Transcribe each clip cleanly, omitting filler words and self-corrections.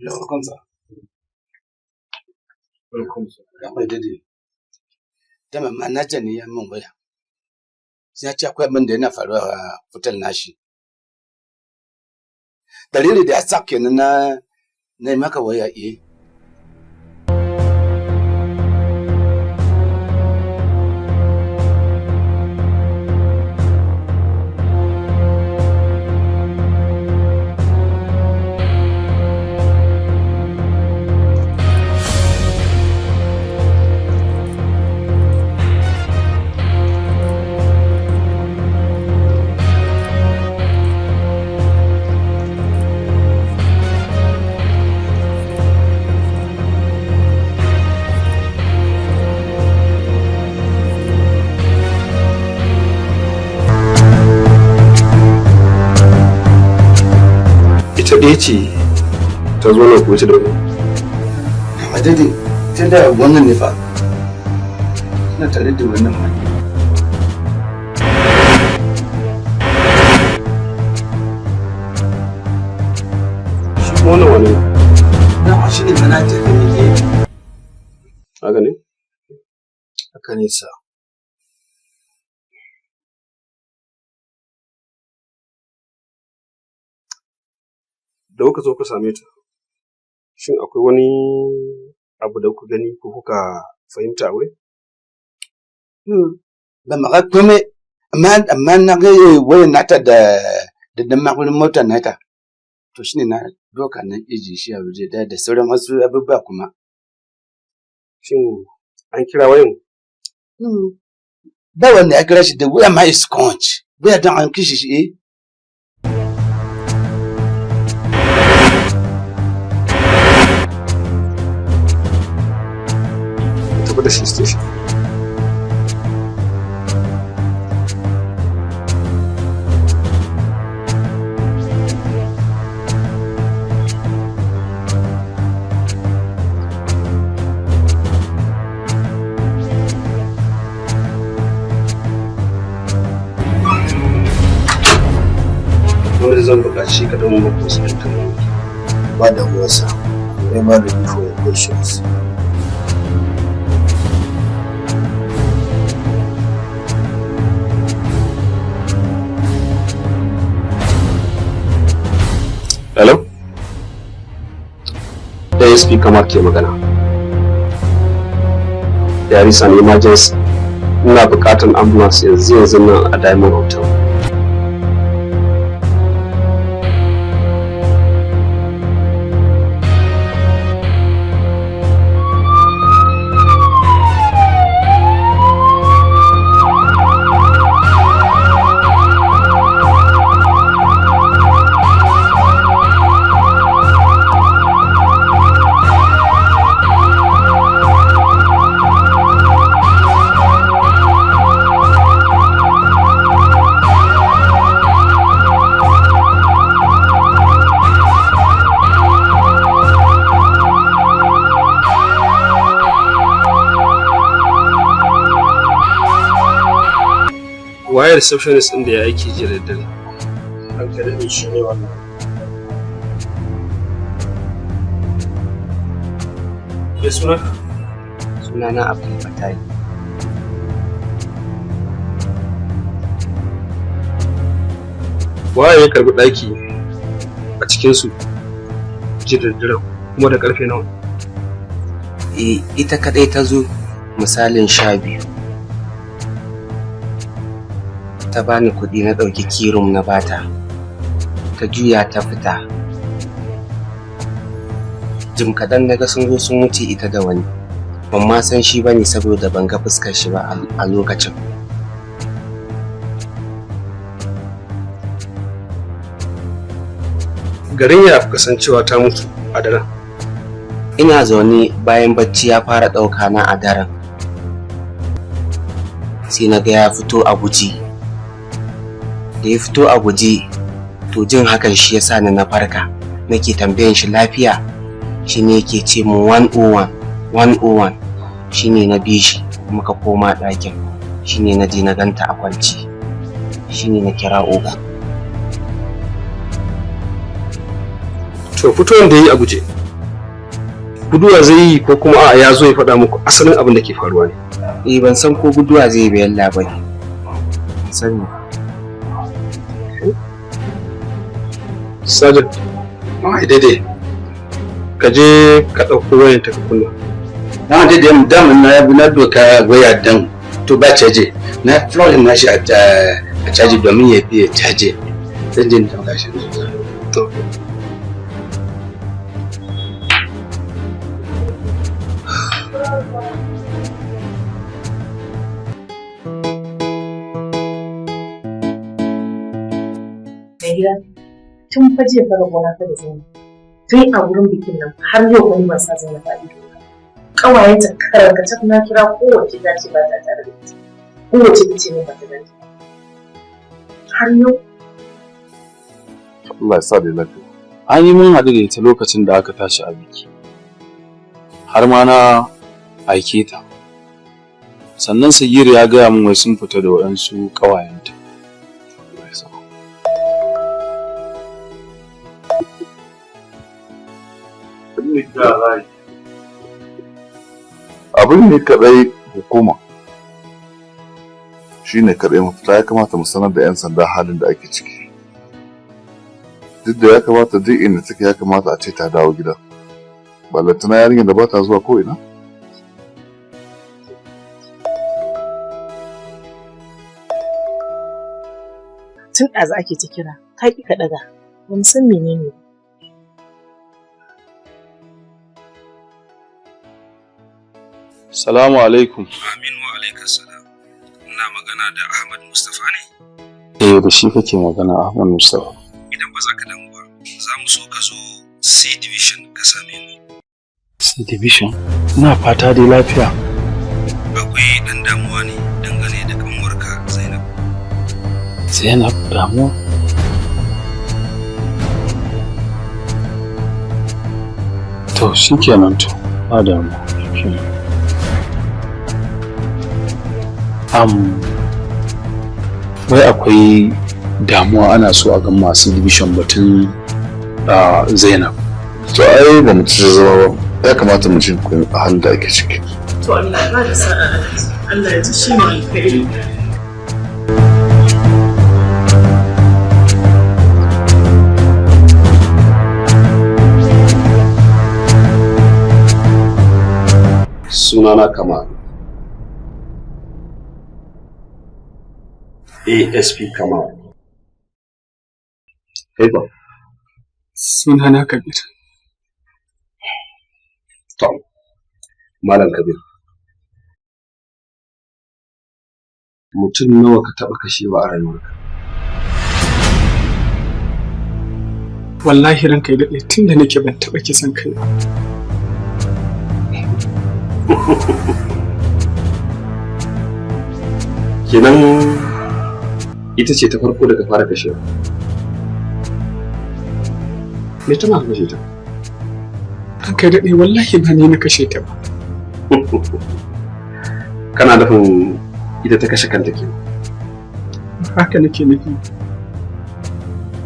Welcome, sir. Welcome, sir. Akwai dade. Dama manaja ne ya mun waya. Sai ya ce akwai abin da yana faruwa a hotel nashi. Dalili da ya sa kenan na maka waya ɗaya ce ta zo na kuwa da wani. A daidai, tun da wannan ne fa, suna tare da wannan mani. Shi kuma wannan wani? Na shi ne manaja da muke. Haka ne? Haka ne sa. Da kuka zo ku same ta, shin akwai wani abu da kuka gani ko kuka fahimta a wurin? Ba maka kome, amma na ga wayan nata da dan makulin motar nata. To shine na doka nan iji shi a waje da sauran wasu abubuwa kuma. Shin an kira wayan? Ba wanda ya kira shi da waya ma is conch. Waya don an kishi shi da shi station. Wanda zan buƙaci ka don mako su da kan ba da wasa. Never ready for your questions. Hello? ASP kamar ke magana. There is an emergency. Ina buƙatar ambulance yanzu nan a Diamond Hotel. Waye receptionist ɗin da ya aiki jiya da dare? Ranka da shi ne wannan. Ya suna? Sunana Abubakar. Waye ya karɓi ɗaki a cikinsu jiya da dare kuma da ƙarfe nawa? Ita kaɗai ta zo misalin 12. Ta bani kuɗi na ɗauki kirum na bata, ta juya ta fita. Jim kaɗan naga sun zo sun wuce ita da wani, ban ma san shi bane saboda ban ga fuskar shi ba a lokacin. Garin ya fi kasancewa ta mutu a daren. Ina zaune bayan bacci ya fara ɗauka na a daren, sai na ga ya fito a guje. Da ya fito a guje, to jin hakan shi yasa ni na farka, nake tambayan shi lafiya, shi ne yake ce mu 101 shi ne na bi shi muka koma ɗakin, shi ne na je na ganta a kwanci, shi ne na kira oga. To fitowar da yi a guje guduwa zai yi ko kuma a ya zo ya faɗa muku asalin abin da ke faruwa ne? Ban san ko guduwa zai yi bayan labari. Ban sani. Sergeant, Ai daidai. ka je ka ɗauko wayan ta ka kunna. Na daidai damin na doka waya dan to ba caje. Na plug na shi a caji domin ya fiye caje. Zan je na ɗauka shi. gida tun fa jiya fara gona fa da Zainab tun a wurin bikin nan har yau wani ban sa Zainab a ido ƙawayenta karankace na kira kowace ta ce ba ta tare da ita kowace ta ce ne ba ta da ita har yau Allah ya sa da lafiya an yi mun haɗu da ita lokacin da aka tashi a biki har ma na aike ta sannan Sagir ya gaya min wai sun fita da waɗansu ƙawayenta. Abin ne kaɗai hukuma shi ne kaɗai mafita ya kamata mu sanar da 'yan sanda halin da ake ciki. Duk da ya kamata duk inda take ya kamata a ce ta dawo gida. Ballantana yarinyar da ba ta zuwa ko ina. tun ɗazu ake ta kira ka ƙi ka ɗaga ba mu san menene. Salamu alaikum. Amin wa alaikum salam. Ina magana da Ahmad Mustafa ne? Da shi kake magana Ahmad Mustafa. Idan ba za ka damu ba, za mu so ka zo C division ka same mu. C division? Ina fata dai lafiya. Akwai ɗan damuwa ne dangane da kanwarka Zainab. Zainab damuwa? To shi kenan to, ba damuwa. Wai akwai damuwa ana so a ga masu division batun Zainab. To ai ba mu ci zama ba ya kamata mu ci a halin da ake ciki. To Allah ba da sa'a Allah ya ji shi ne alkhairi. Sunana Kamal. ASP Kamal. Haifa. Sunana Kabir. Tom. Malam Kabir. Mutum nawa ka taɓa kashewa a rayuwarka? Wallahi ranka ya daɗe tun da nake ban taɓa kisan kai ba. Kenan ita ce ta farko da ka fara kashewa. Me tana kashe ta? Ranka ya daɗe wallahi ba ni na kashe ta ba. Kana nufin ita ta kashe kanta ke? Haka nake nufi.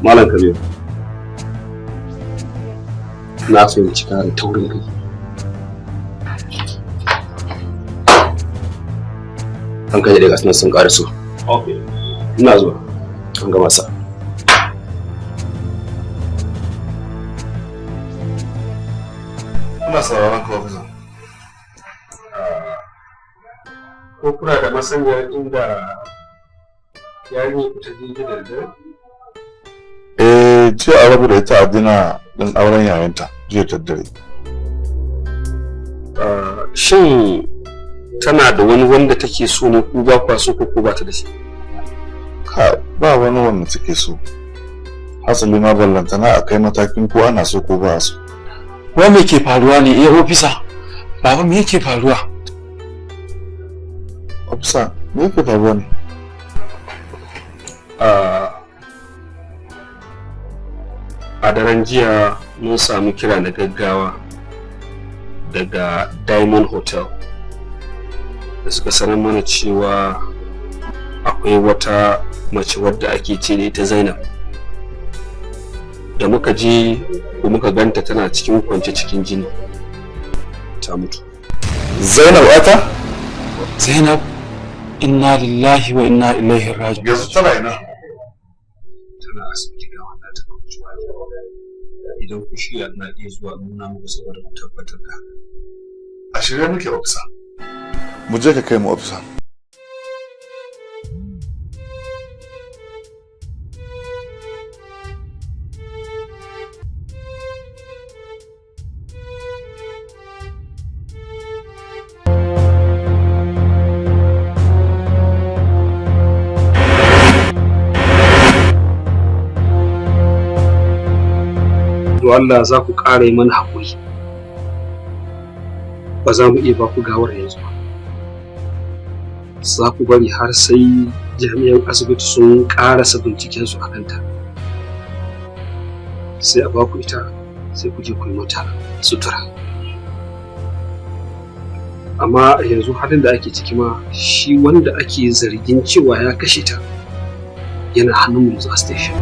Malam Kabir. Na fahimci ka da taurin kai. An kai daga sunan sun ƙara so. Okay. Ina zuwa. An gama sa. Ina sauraron ka ofisa. Ko kuna da masaniyar inda yarinya ta je da dare? Jiya a rabu da ita a dina ɗin auren yayanta jiya ta dare. Shin tana da wani wanda take so ne ko ba kwa so ko ba ta da shi? Ba wani wanda take so. Hasali ma ballantana a kai matakin ko ana so ko ba so. Wai me ke faruwa ne ofisa? Baba me yake faruwa? Ofisa, me yake faruwa ne? A daren jiya mun samu kira na gaggawa daga Diamond Hotel da suka sanar mana cewa akwai wata mace wadda ake ce da ita Zainab. Da muka je ko muka ganta tana cikin kwance cikin jini. ta mutu. Zainab ata? Zainab, inna lillahi wa inna ilaihi raji'un. Yanzu tana ina? Tana asibiti ga wanda ta mutuwa. Idan ku shirya na iya zuwa nuna muku saboda ku tabbatar da haka. A shirye muke ofisa. Mu je ka kai mu ofisa. To Allah za ku ƙara mana haƙuri. Ba za mu iya ba ku gawar yanzu ba. Za ku bari har sai jami'an asibiti sun ƙarasa bincikensu a kanta. Sai a ba ku ita, sai ku je ku yi mata sutura. Amma yanzu halin da ake ciki ma shi wanda ake zargin cewa ya kashe ta yana hannun yanzu a station.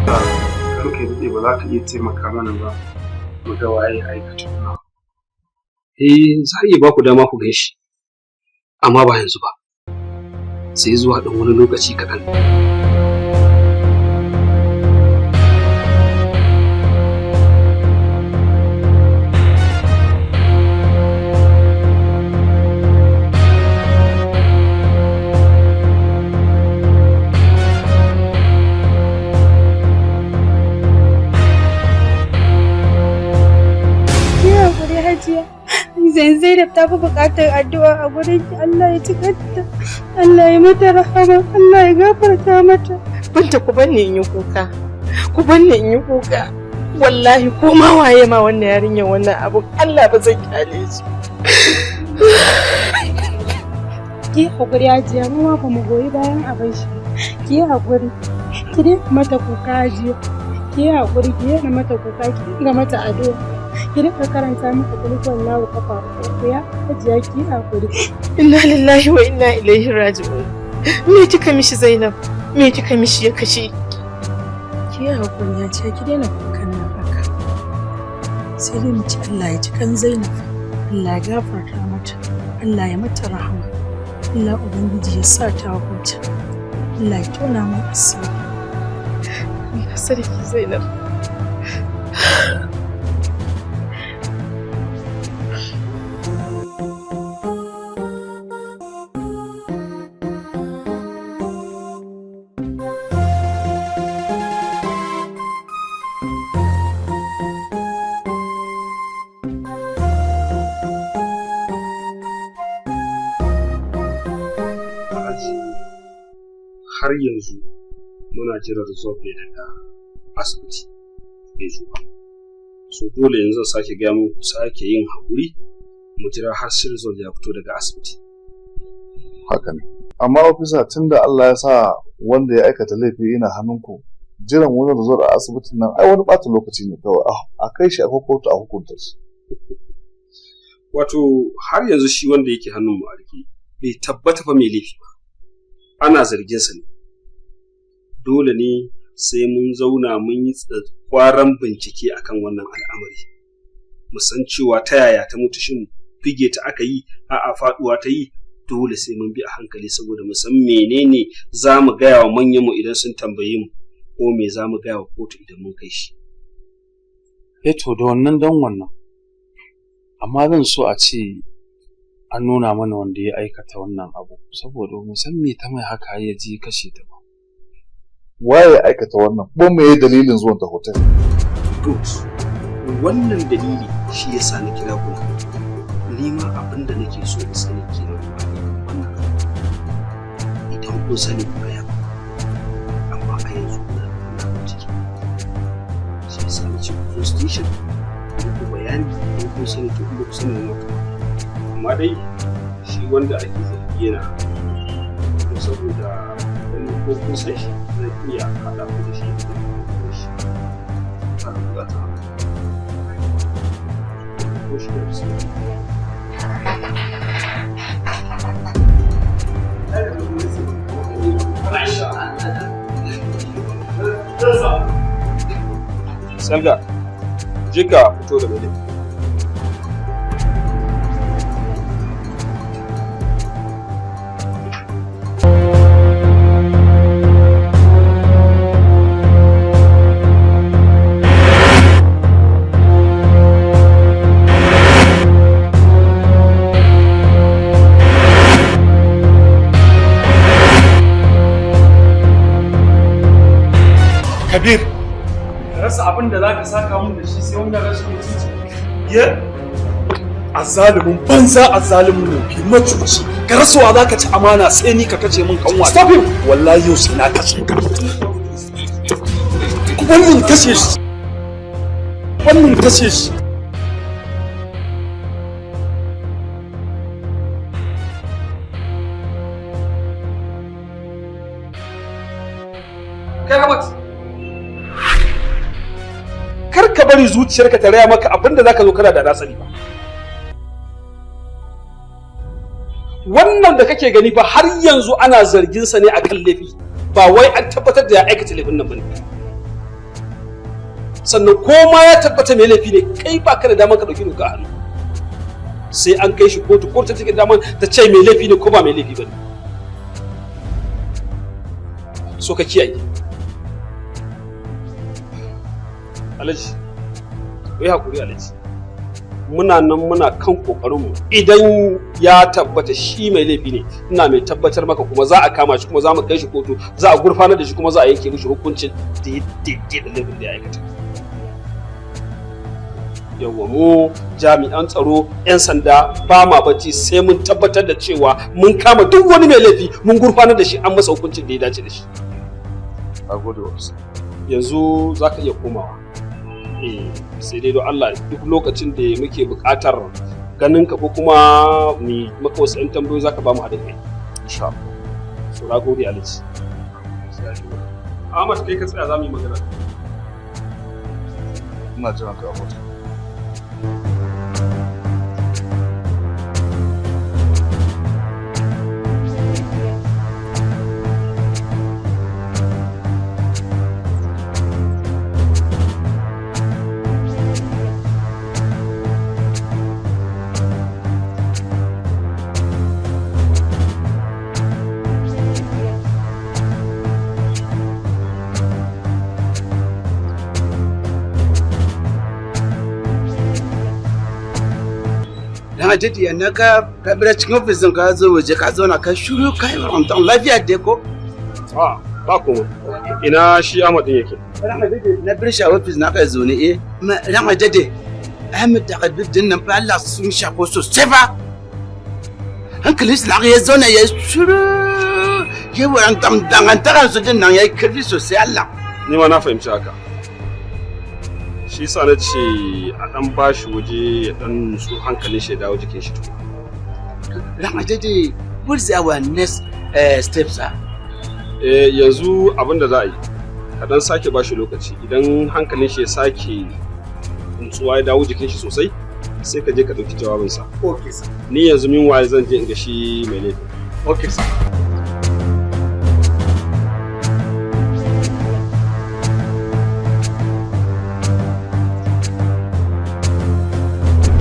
Karka daɗe ba za ka iya taimaka mana ba mu ga waye aikata wannan. Za a iya ba ku dama ku gaishe, amma ba yanzu ba, sai zuwa ɗan wani lokaci kaɗan. Zainab ta fi buƙatar addu'a a gurin ki. Allah ya cikanta, Allah ya mata rahama, Allah ya gafarta mata. Binta ku banni in yi kuka, ku banni in yi kuka. Wallahi ko ma waye ma wannan yarinyar wannan abu Allah ba zai kyale shi. Ki hakuri Hajiya, mu ma ba mu goyi bayan abin shi. Ki hakuri, ki dai mata kuka Hajiya. Ki hakuri, ki yana mata kuka, ki dinga mata addu'a. Ki rika karanta maka kulkul lawo kafa uku ya Hajiya, ki hakuri. Inna lillahi wa inna ilaihi raji'un. Me kika mishi Zainab? Me kika mishi ya kashe ki? Ki hakuri Hajiya, ki daina kukan nan haka. Sai dai mu ci Allah ya ci kan Zainab. Allah ya gafarta mata. Allah ya mata rahama. Allah ubangiji ya sa ta huta. Allah ya tona mu asiri. Allah sarki Zainab. Har yanzu muna jiran result ne daga asibiti bai zo ba. So dole yanzu zan sake gaya muku sake yin haƙuri mu jira har sai result ya fito daga asibiti. Haka ne. Amma ofisa tunda Allah ya sa wanda ya aikata laifi yana hannunku, jiran wani result a asibitin nan ai wani ɓata lokaci ne kawai a kai shi a kotu a hukunta shi. Wato har yanzu shi wanda yake hannun mu a rike bai tabbata fa mai laifi ba. Ana zargin sa ne. Dole ne sai mun zauna mun yi kwaran bincike akan wannan al'amari. Mu san cewa ta yaya ta mutu, shin fige ta aka yi, a'a faduwa ta yi. Dole sai mun bi a hankali saboda mu san menene za mu gaya wa manyanmu idan sun tambaye mu, ko me za mu gaya wa kotu idan mun kai shi. To da wannan dan wannan. Amma zan so a ce an nuna mana wanda ya aikata wannan abu saboda mu san me ta mai haka ya ji kashe ta ba. Waye ya aikata wannan? Ko me ya dalilin zuwan ta hotel? Good. Wannan dalili shi yasa na kira ku. Ni ma abin da nake so in sani kenan wannan. Idan kun sani ku ya. Amma a yanzu na ciki. Shi yasa na ce ku station ku bayani ko kun sani to ku sani ne. Amma dai shi wanda ake zargi yana saboda wani ko kun san shi zai iya haɗa ku da shi da shi ta bukata ko shi da su Salga je ka fito da mai laifi. Kabir, rasa abin da za ka saka mun da shi sai wannan rashin mutunci. Ye? Azzalumin banza azzalumin nufi macuci. Ka rasuwa za ka ci amana sai ni ka kace min kanwa. Stop him! Wallahi yau sai na kashe ka. Wannan kashe shi. Wannan kashe shi. Kai Ahmad. Kar ka bari zuciyarka ta raya maka abinda zaka zo kana da nasani ba. Wannan da kake gani fa har yanzu ana zargin sa ne akan laifi, ba wai an tabbatar da ya aikata laifin nan bane. Sannan ko ma ya tabbata mai laifi ne, kai ba ka da daman ka dauki doka a hannu. Sai an kai shi kotu, kotu take da daman ta ce mai laifi ne ko ba mai laifi bane. So ka kiyaye. Alhaji, kai hakuri Alhaji. Muna nan muna kan kokarinmu. Idan ya tabbata shi mai laifi ne, ina mai tabbatar maka kuma za a kama shi kuma za mu kai shi kotu, za a gurfanar da shi kuma za a yanke mishi hukuncin daidai da laifin da ya aikata. Yawwa mu jami'an tsaro, 'yan sanda ba ma bacci sai mun tabbatar da cewa mun kama duk wani mai laifi mun gurfanar da shi an masa hukuncin da ya dace da shi. A gode wasu. Yanzu za ka iya komawa. Sai dai don Allah duk lokacin da muke buƙatar ganin ka ko kuma mu maka wasu 'yan tambayoyi za ka ba mu haɗin kai. Insha Allah. So na gode Alhaji. Ahmad kai ka tsaya za mu yi magana. Ina jiran ka a mota. Dadi na ka bira cikin ofisin ka zo waje ka zauna ka shiru ka yi rantan lafiya dai ko? Ba kuma. Ina shi Ahmad din yake? Na bir shi a ofis na ka zo ne eh. Rama dade. Ahmad da Kabir din nan fa Allah sun shafo sosai ba. Hankalin su na ya zauna ya shiru. Ya rantan dangantakar su din nan ya yi karfi sosai Allah. Ni ma na fahimci haka. Shi sa na ce a ɗan ba shi waje ya ɗan nutsu hankalin shi ya dawo jikin shi to. Rama dade, what is our next step sir? Yanzu abin da za a yi, ka ɗan sake ba shi lokaci idan hankalin shi ya sake nutsuwa ya dawo jikin shi sosai sai ka je ka ɗauki jawabinsa. Okay sir. Ni yanzu meanwhile zan je in ga shi mai laifin. Okay sir.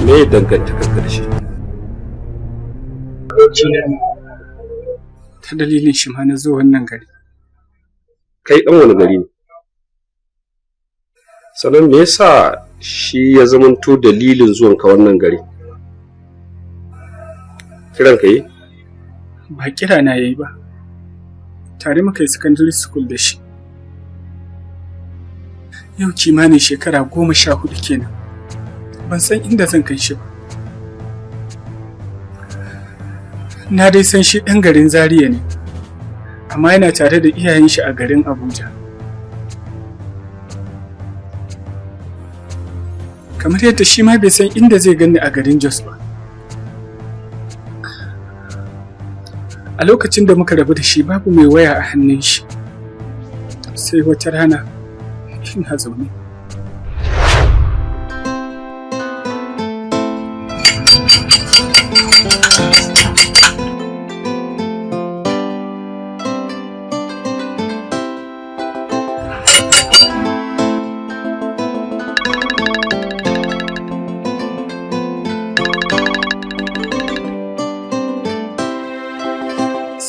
Me dangantakar ka da shi? Ta dalilin shi ma na zo wannan gari. Kai ɗan wani gari ne? Sannan me yasa shi ya zamanto dalilin zuwan ka wannan gari? Kiran ka yi? Ba kira na yayi ba. Tare muka yi secondary school da shi. Yau kimanin shekara 14 kenan. Ban san inda zan kai shi ba. Na dai san shi ɗan garin Zaria ne, amma yana tare da iyayen shi a garin Abuja. Kamar yadda shi ma bai san inda zai ganni a garin Jos ba. A lokacin da muka rabu da shi babu mai waya a hannun shi. Sai wata rana ina zaune.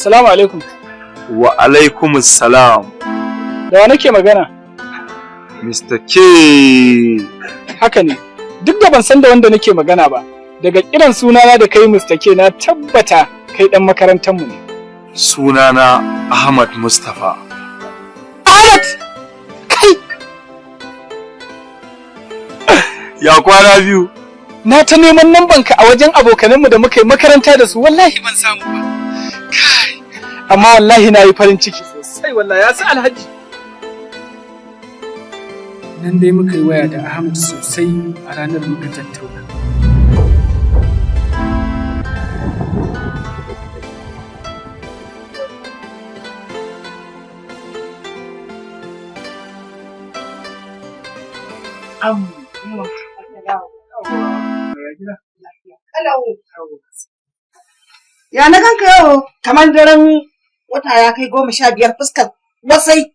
Assalamu alaikum. Wa alaikumus salam. Da wa nake magana? Mr. K. Haka ne. Duk da ban san da wanda nake magana ba. Daga kiran sunana da kai Mr. K na tabbata kai dan makarantar mu ne. Sunana Ahmad Mustapha. Ahmad! Kai! Ya kwana biyu. Na ta neman nambanka a wajen abokananmu da muka yi makaranta da su wallahi ban samu ba. Kai! Amma wallahi na yi farin ciki sosai wallahi ya sa Alhaji. Nan dai muka yi waya da Ahmad sosai a ranar muka tattauna. Ya na ganka yau kamar daren wata ya kai 15 fuskar wasai.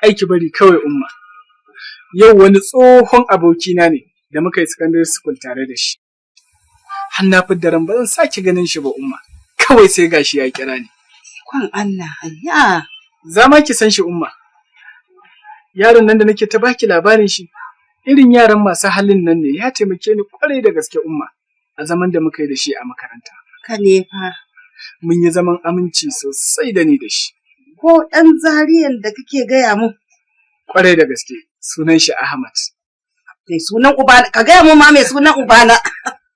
Aiki bari kawai umma. Yau wani tsohon abokina ne da muka yi secondary school tare da shi. Har na fidda ran ba zan sake ganin shi ba umma. Kawai sai gashi ya kira ni. Kwan Allah hayya. Za ma ki san shi umma. Yaron nan da nake ta baki labarin shi. Irin yaran masu halin nan ne ya taimake ni kwarai da gaske umma a zaman da muka yi da shi a makaranta. Ka ne fa. Mun yi zaman aminci sosai da ni da shi. Ko ɗan zariyan da kake gaya mun? Kwarai da gaske sunan shi Ahmad. Mai sunan ubana, ka gaya mun ma mai sunan ubana.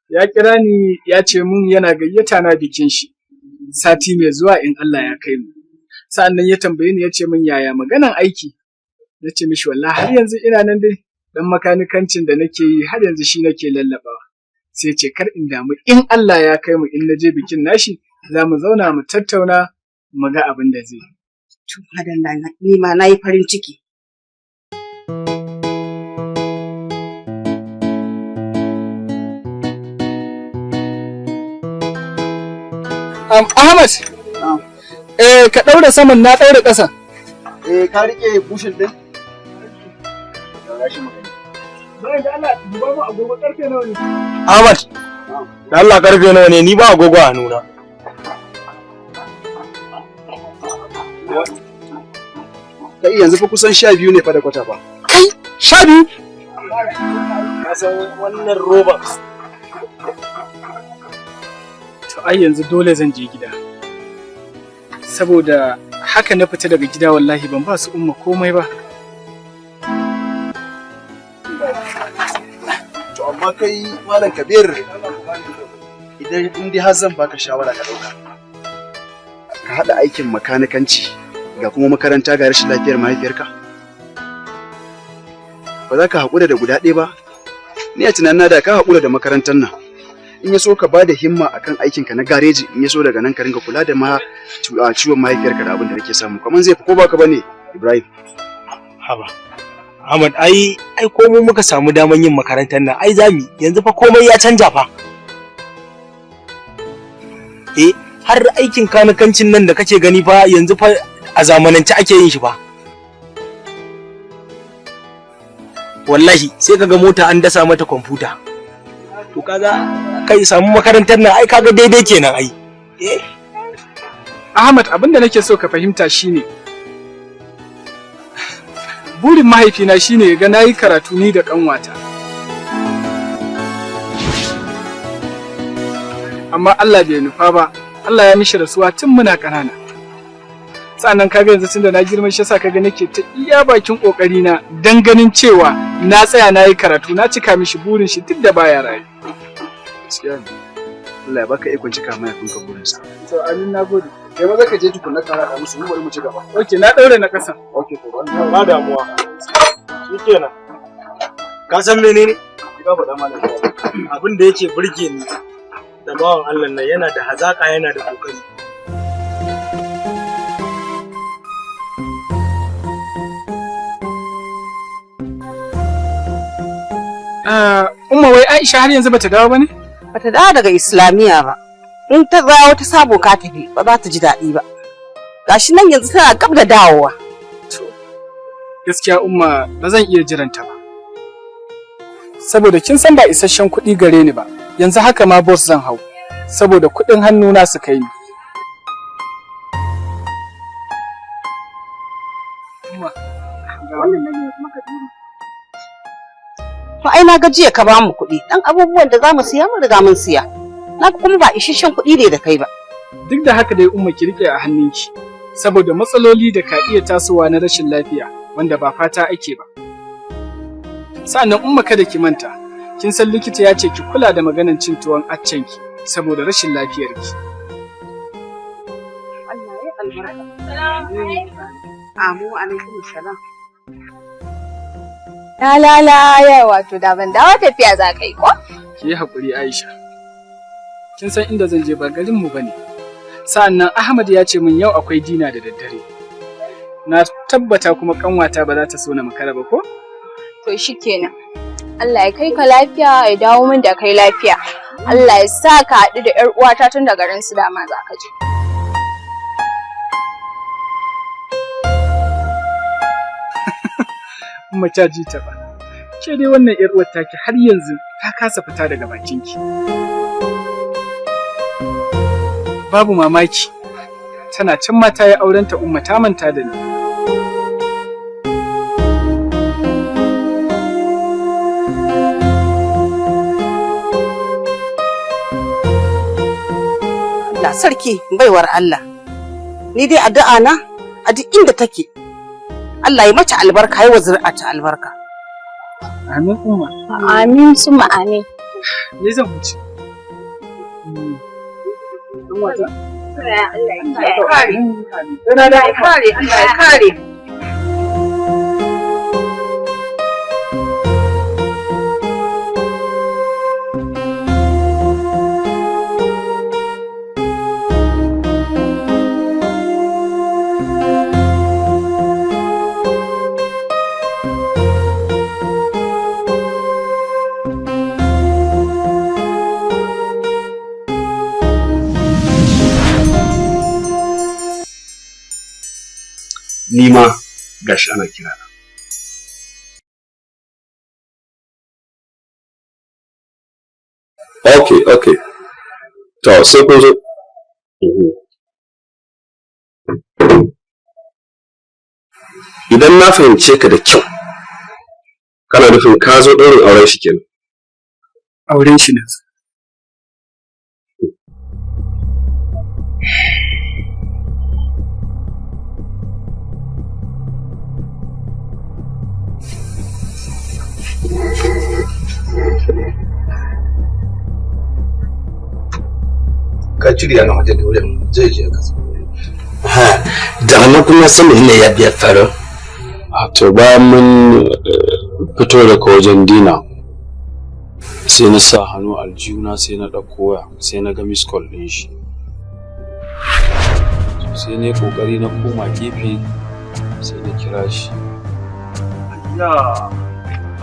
Ya kira ni ya ce mun yana gayyata na bikin shi. Sati mai zuwa in Allah ya kai mu. Sa'annan ya tambaye ni ya ce min yaya maganan aiki. Na ce mishi wallahi har yanzu ina nan dai. Dan makanikancin da nake yi har yanzu shi nake lallabawa. Sai ce kar in damu in Allah ya kai mu in naje bikin nashi za mu zauna mu tattauna mu ga abin da zai. Madalla ni ma nayi farin ciki. Ahmad. Ka daura saman na daura ƙasa. Ka rike bushin din? Ahmad, da Allah karfe nawa ne ni ba agogo a nuna. Kai yanzu fa kusan 12 ne fa da kwata fa. Kai 12? Ka san wannan roba. To ai yanzu dole zan je gida. Saboda haka na fita daga gida wallahi ban ba su umma komai ba. To amma kai Malam Kabir idan dai har zan baka shawara ka dauka. Ka hada aikin makanikanci ga kuma makaranta ga rashin lafiyar mahaifiyarka. Ba za ka haƙura da guda ɗaya ba. Ni a tunanina da ka haƙura da makarantar nan. In ya so ka ba da himma akan aikinka na gareji in ya so daga nan ka ringa kula da ciwon mahaifiyarka da abin da nake samu. Kaman zai fi ko baka bane Ibrahim. Haba. Ahmad ai ko mu muka samu daman yin makarantar nan ai zami yanzu fa komai ya canja fa. Har aikin kanikancin nan da kake gani fa yanzu fa a zamanance ake yin shi fa. Wallahi sai kaga mota an dasa mata kwamfuta. To kaga kai samu makarantar nan ai kaga daidai kenan ai. Ahmad abinda nake so ka fahimta shine burin mahaifina shine ga nayi karatu ni da kanwata. Amma Allah bai nufa ba. Allah ya mishi rasuwa tun muna ƙanana. Sannan kaga yanzu tunda na girma shi yasa kaga nake ta iya bakin kokari na dan ganin cewa na tsaya nayi karatu na cika mishi burin shi duk da baya rayu. Gaskiya ne. Allah ya baka ikon cika mai kunka burin sa. To amin nagode. Kai ma zaka je tukunna ka rada musu mu bari mu ci gaba. Okay na daure na kasa. Okay to ba damuwa. Shikenan. Ka san menene? Ka faɗa malam. Abin da yake burge ni da bawan Allah nan yana da hazaka yana da kokari. Umma wai Aisha har yanzu bata dawo bane? Bata dawo daga Islamiya ba. In ta dawo ta sabo ka tafi ba za ta ji daɗi ba. Gashi nan yanzu tana gab da dawowa. Gaskiya umma ba zan iya jiranta ba. Saboda kin san ba isasshen kuɗi gare ni ba. Yanzu haka ma boss zan hau. Saboda kuɗin hannuna su kai ni. To ai na ga jiya ka ba mu kuɗi. Dan abubuwan da za mu siya mun riga mun siya. Na kuma ba isasshen kuɗi ne da kai ba. Duk da haka dai Umma ki rike a hannunki saboda matsaloli da ka iya tasowa na rashin lafiya wanda ba fata ake ba. Sa'annan Umma kada ki manta, kin san likita ya ce ki kula da maganan cin tuwon accanki saboda rashin lafiyarki. Allah ya albarka. Amu alaikum salam. Ya wato da ban dawo tafiya za ka yi ko? Ki yi haƙuri Aisha. Kin san inda zan je ba garin mu bane. Sa'annan Ahmad ya ce min yau akwai dina da daddare. Na tabbata kuma kanwata ba za ta so na makara ba ko? To shikenan. Allah ya kai ka lafiya ya dawo min da kai lafiya. Allah ya sa ka haɗu da ƴar uwata tun da garin su dama za ka je. Umma ta ji ta ba. Ke dai wannan ƴar uwar taki har yanzu ta kasa fita daga bakinki. Babu mamaki. Tana can ma ta yi aurenta Umma ta manta da ni. Allah sarki baiwar Allah. Ni dai addu'a na a duk inda take. Allah ya mata albarka, ya wa zuri'ata albarka. Amin Umma. Amin summa amin. Me zan wuce? Allah ya kare. Ni ma gashi ana kira na. Okay. To sai kun zo. Idan na fahimce ka da kyau, kana nufin ka zo ɗaurin auren shi kenan. Auren shi ne. Ka cire yana waje da wurin zai je kasa. Da nan kuma sanin ne ya biya faro. To bayan mun fito daga wajen dina sai na sa hannu aljuna sai na ɗauko waya sai na ga miss call ɗin shi. Sai na yi ƙoƙari na koma gefe sai na kira shi. Ya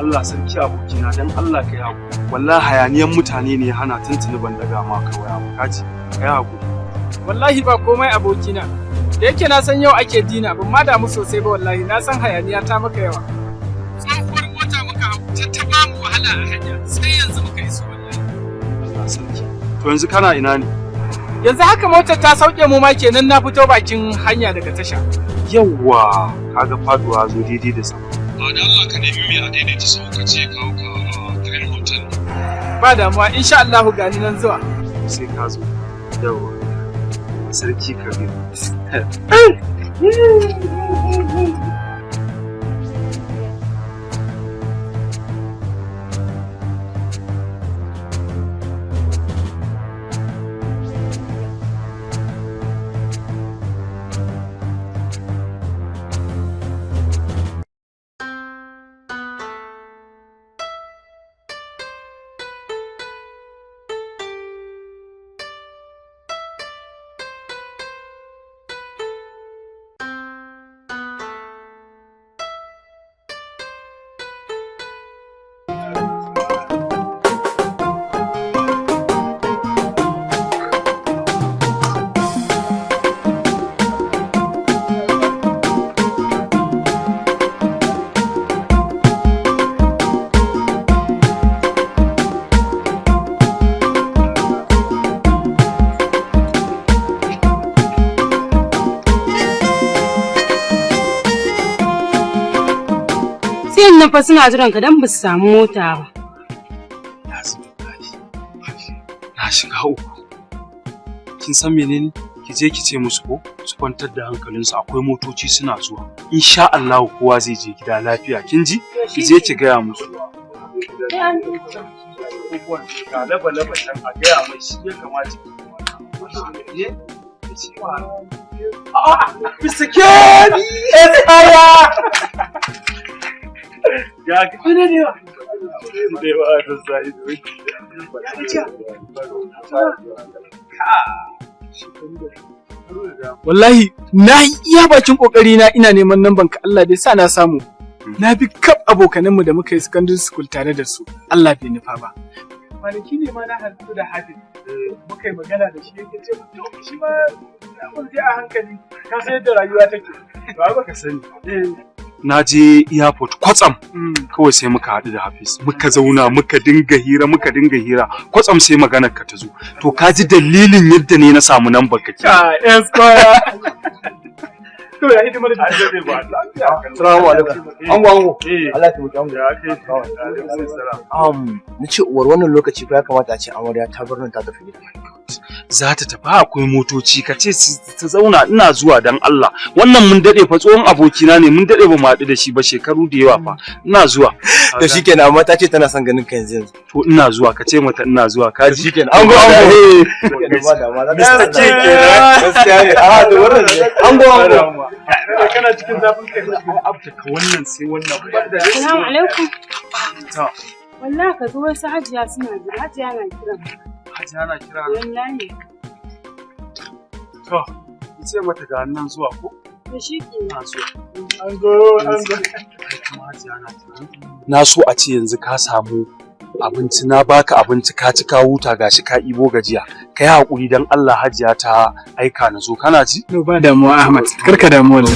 Allah sarki abokina dan Allah kai haƙuri. Wallahi hayaniyan mutane ne hana tuntuni ban daga ma ka waya ba kaji. Kai haƙuri. Wallahi ba komai abokina. Da yake na san yau ake dina ban ma damu sosai ba wallahi na san hayaniya ta maka yawa. Tsohuwar mota muka hau ta ba mu wahala a hanya sai yanzu muka iso wallahi. Allah sarki. To yanzu kana ina ne? Yanzu haka motar ta sauke mu ma kenan na fito bakin hanya daga tasha. Yawwa kaga faduwa zo daidai da sama. Ba da Allah ka nemi mai a daidaita saukace kawo ka Green Hotel. Ba damuwa insha Allah gani nan zuwa. Sai ka zo. Yawwa. Sarki Kabir. nan fa suna jiran ka dan ba su samu mota ba. Na shiga uku. Kin san menene? Ki je ki ce musu ko su kwantar da hankalinsu akwai motoci suna zuwa. Insha Allah kowa zai je gida lafiya. Kin ji? Ki je ki gaya musu. Ga laba-laba can a gaya mai shi ya kamata. Mr. Kenny! Esaya! Ya kwana ne wa? Ne wa ta sai da wiki. Wallahi na yi iya bakin kokari na ina neman namban ka Allah bai sa na samu. Na bi kaf abokananmu da muka yi secondary school tare da su. Allah bai nufa ba. Kwanaki ne ma na haɗu da Habib. Muka yi magana da shi yake ce to shi ma mun je a hankali. Ka san yadda rayuwa take. Ba ba ka sani. Na je airport kwatsam kawai sai muka haɗu da Hafiz muka zauna muka dinga hira kwatsam sai maganar ka ta zo to ka ji dalilin yadda ne na samu nan baka ke Esquire to ya hidima da zai ba assalamu alaikum ango Allah ya mutu ango ni ce uwar wannan lokaci fa ya kamata a ce amarya ta bar nan ta tafi gida za ta tafi akwai motoci ka ce ta zauna ina zuwa dan Allah wannan mun dade fa tsohon abokina ne mun dade ba mu haɗu da shi ba shekaru da yawa fa ina zuwa to shikenan amma ta ce tana son ganin ka yanzu to ina zuwa ka ce mata ina zuwa ka ji shikenan ango Mr. Keke gaskiya ne a to wannan ango kana cikin zafin kai abta ka wannan sai wannan assalamu alaikum wallahi ka zo wasu hajiya suna jira hajiya na kira hajiya na kira wallahi to ki ce mata ga nan zuwa ko to shikenan na so a ce yanzu ka samu abinci na baka abinci ka ci ka huta gashi ka ibo gajiya kai hakuri dan Allah hajiya ta aika na zo kana ji no ba damuwa Ahmad karka damuwa ne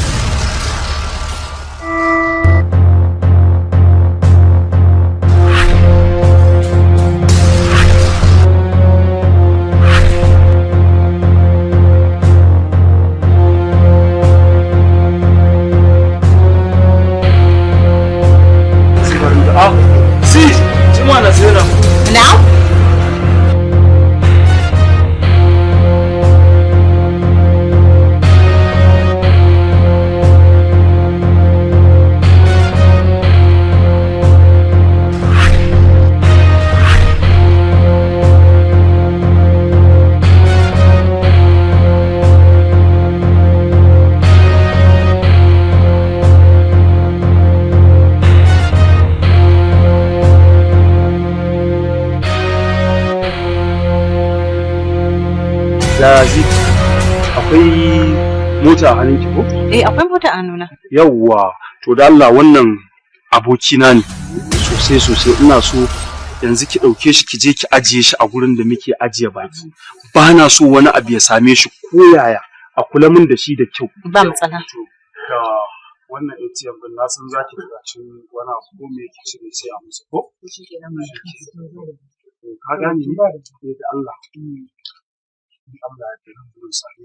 akwai mota a hannunki ko? Akwai mota a hannuna. Yawwa, to da Allah wannan abokina ne sosai ina so yanzu ki ɗauke shi ki je ki ajiye shi a gurin da muke ajiye baki. Ba na so wani abu ya same shi ko yaya a kula min da shi da kyau. Ba matsala. Ga wannan ATM din na san zaki buƙaci wani abu ko me yake ci sai a musu ko? Ka gane ni da Allah. Allah ya kai mun sani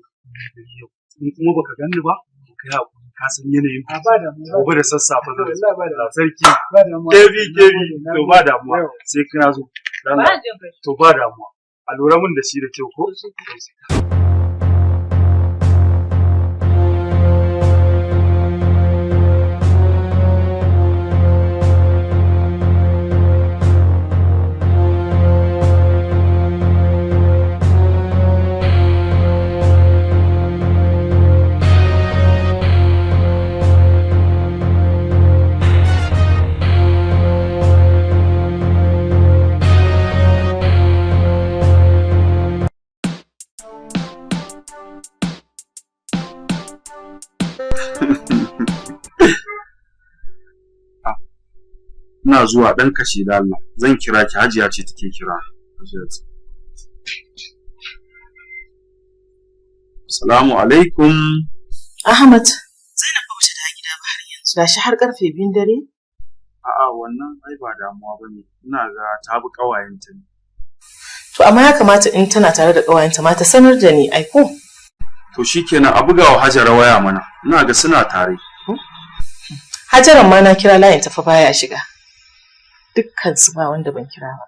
in kuma baka ganni ba kai hakuri ka san yanayin gobe da sassafe zan sarki kebi to ba damuwa sai kana zo to ba damuwa a lura mun da shi da kyau ko ina zuwa dan kashe da Allah zan kira ki hajiya ce take kira Assalamu alaikum Ahmad Zainab ba ta da gida ba har yanzu gashi har karfe 2 dare a'a wannan ai ba damuwa bane ina ga ta bi kawayenta ne to amma ya kamata in tana tare da kawayenta ma ta sanar da ni ai ko to shikenan a bugawa Hajara waya mana ina ga suna tare Hajaran ma na kira layin ta fa baya shiga dukkan su ba wanda ban kira ba.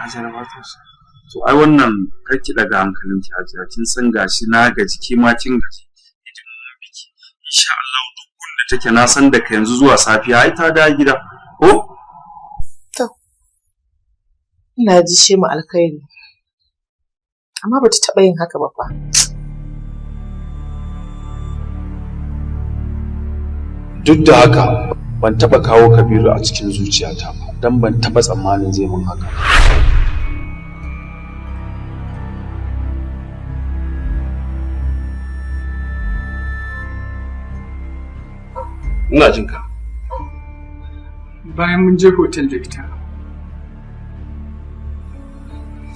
Hajiya ba ta so. To ai wannan kar ki daga hankalin ki Hajiya, kin san gashi na gaji ke ma kin gaji. Biki insha Allah duk da take na san daga yanzu zuwa safiya ai ta da gida. Ko? To. Ina ji shi mu alkhairi. Amma bata taɓa yin haka ba fa. Duk da haka ban taɓa kawo Kabiru a cikin zuciyata ba don ban taɓa tsammanin zai mun haka. Ina jin ka. Bayan mun je hotel da ita,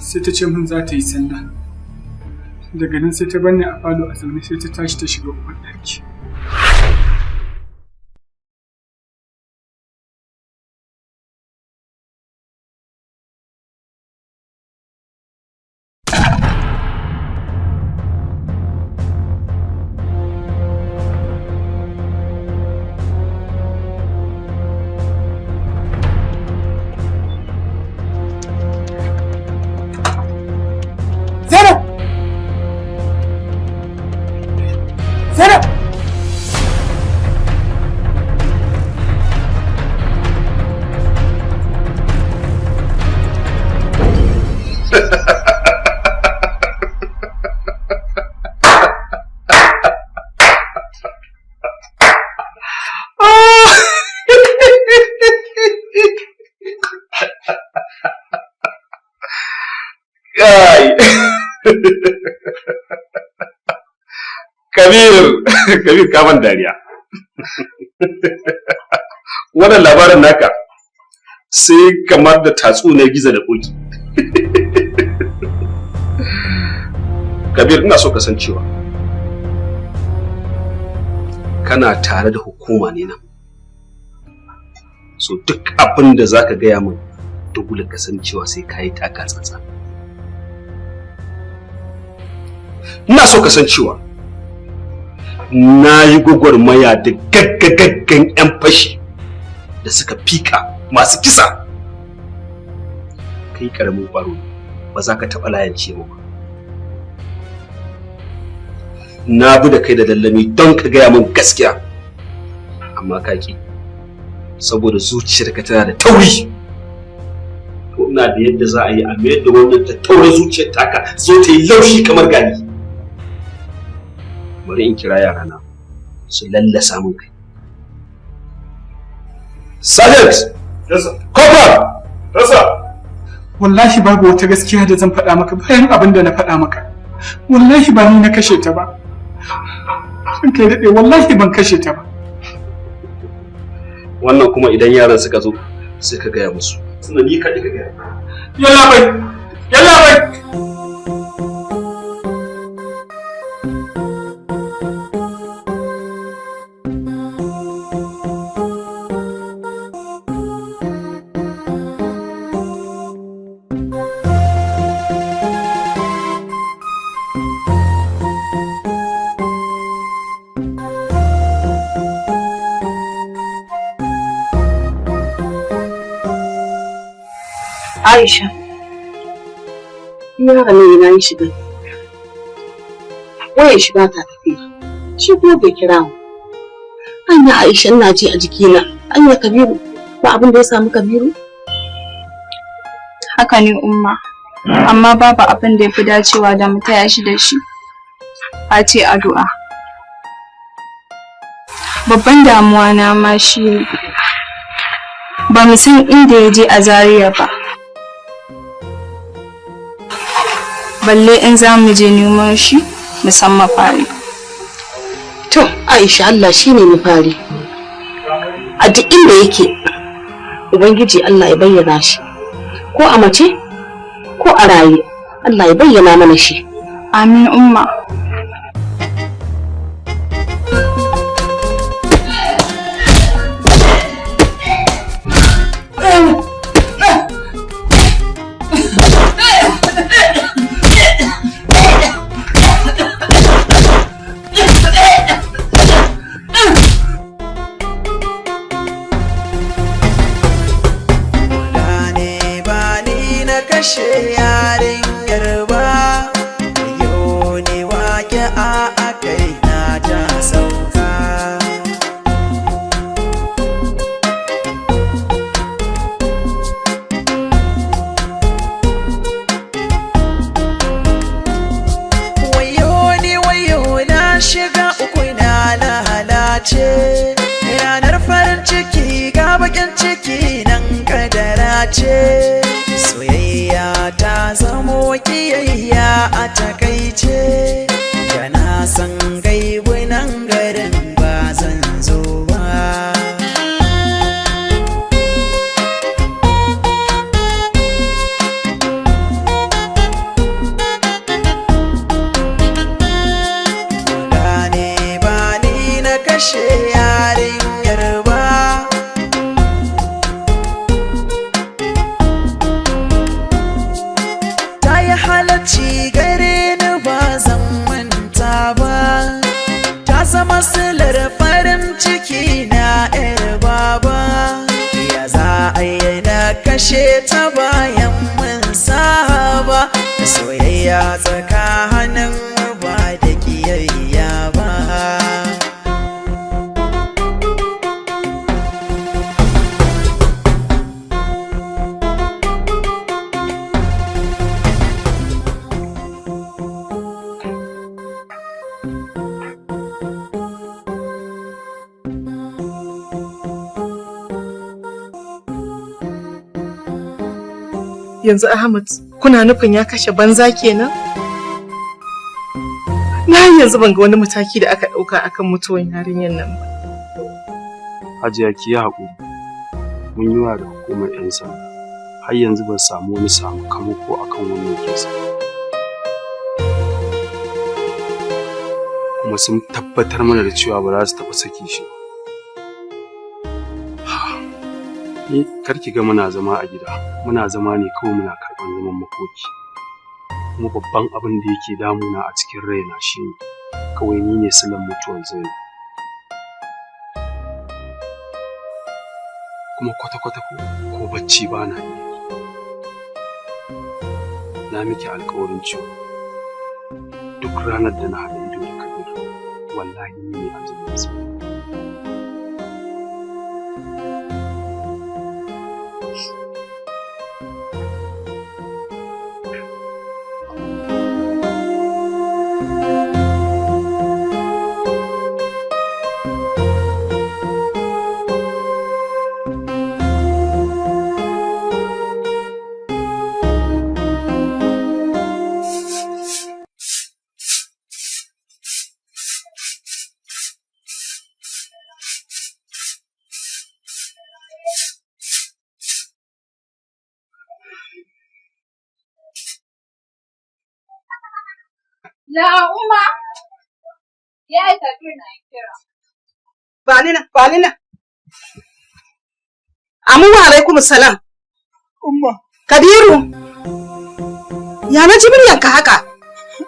sai ta ce mun za ta yi sallah. Daga nan sai ta banni a falo a zaune sai ta tashi ta shiga uwar ɗaki. Kabir kaman dariya. Wannan labarin naka sai kamar da tatsuniyar gizo da koki. Kabir ina so ka san cewa kana tare da hukuma ne nan. So duk abin da zaka gaya min dole ka san cewa sai ka yi taka tsantsa. Ina so ka san cewa na yi gwagwarmaya da gaggagaggan 'yan fashi da suka fika masu kisa. Kai karamin baro ba za ka taɓa layance mu ba. Na bi da kai da lallami don ka gaya min gaskiya, amma ka ki saboda zuciyarka tana da tauri. To ina da yadda za a yi a mayar da wannan tattaurar zuciyar taka zo ta yi laushi kamar gani. Bari in kira yarana su lallasa mun kai. Sergeant! Yes sir. Corporal! Yes sir. Wallahi babu wata gaskiya da zan faɗa maka bayan abin da na faɗa maka. Wallahi ba ni na kashe ta ba. Sun kai daɗe wallahi ban kashe ta ba. Wannan kuma idan yaran suka zo sai ka gaya musu. Suna ni kaɗai ka gaya. Yalla bai! Yalla bai! Aisha, yara ne na yi shiga. Waye shiga ta tafi. Shi kuma bai kira mu. Anya Aisha ina ji a jikina. Anya Kabiru, ba abin da ya samu Kabiru? Haka ne umma. Amma babu abin da ya fi dacewa da mu taya shi da shi. Face addu'a. Babban damuwa na ma shi ne. Ba mu san inda ya je a Zaria ba. Balle in za mu je neman shi musamman fari. To Aisha Allah shine mu fari. A duk inda yake Ubangiji Allah ya bayyana shi. Ko a mace ko a raye Allah ya bayyana mana shi. Amin umma. kashe yarinyar ba, yau ne waƙi'a a kai na ta sauka. Shiga uku na lalace, ranar farin ciki ga bakin ciki nan kadara ce, soyayya ta zamo kiyayya a takaice, da na san gaibu nan garin ba zan zo ba. Kashe yarinyar ba, ta yi halacci gare ni ba zan manta ba, ta zama silar farin ciki na yar baba, ya za a yi na kashe ta bayan mun saba, soyayya tsakanin ba da kiyayya ba. Yanzu Ahmad kuna nufin ya kashe banza kenan? Na yanzu ban ga wani mataki da aka ɗauka akan mutuwan yarinyar nan ba. Hajiya ki yi haƙuri. Mun yi wa da hukumar 'yan sanda. Har yanzu ban samu wani sakamako akan wannan kisa. Kuma sun tabbatar mana da cewa ba za su taɓa saki shi ba. Ni karki ga muna zama a gida, muna zama ne kawai muna karɓar zaman makoki. Kuma babban abin da yake damuna a cikin raina shine kawai ni ne silan mutuwar Zainab. Kuma kwata-kwata ko bacci ba na yi. Na miki alƙawarin cewa duk ranar da na haɗa ido da Kabir, wallahi ni ne ajalinsa. Na'uma, ya tafi na kira. Bani na. Amu wa alaikum salam. Umma. Kabiru. Ya na ji muryarka haka?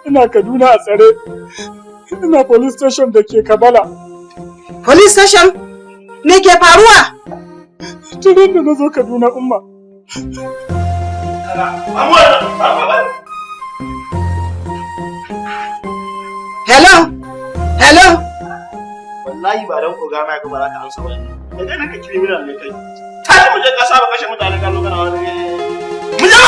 Ina Kaduna a tsare. Ina police station da ke Kabala. Police station? Me ke faruwa? Tunin da na zo Kaduna, Umma. Hello? Wallahi ba dan ko ga mai ka ba za ka amsa ba. Da dai naka criminal ne kai. Tashi mu je kasa ba kashe mutane kan lokacin wani. Mu je!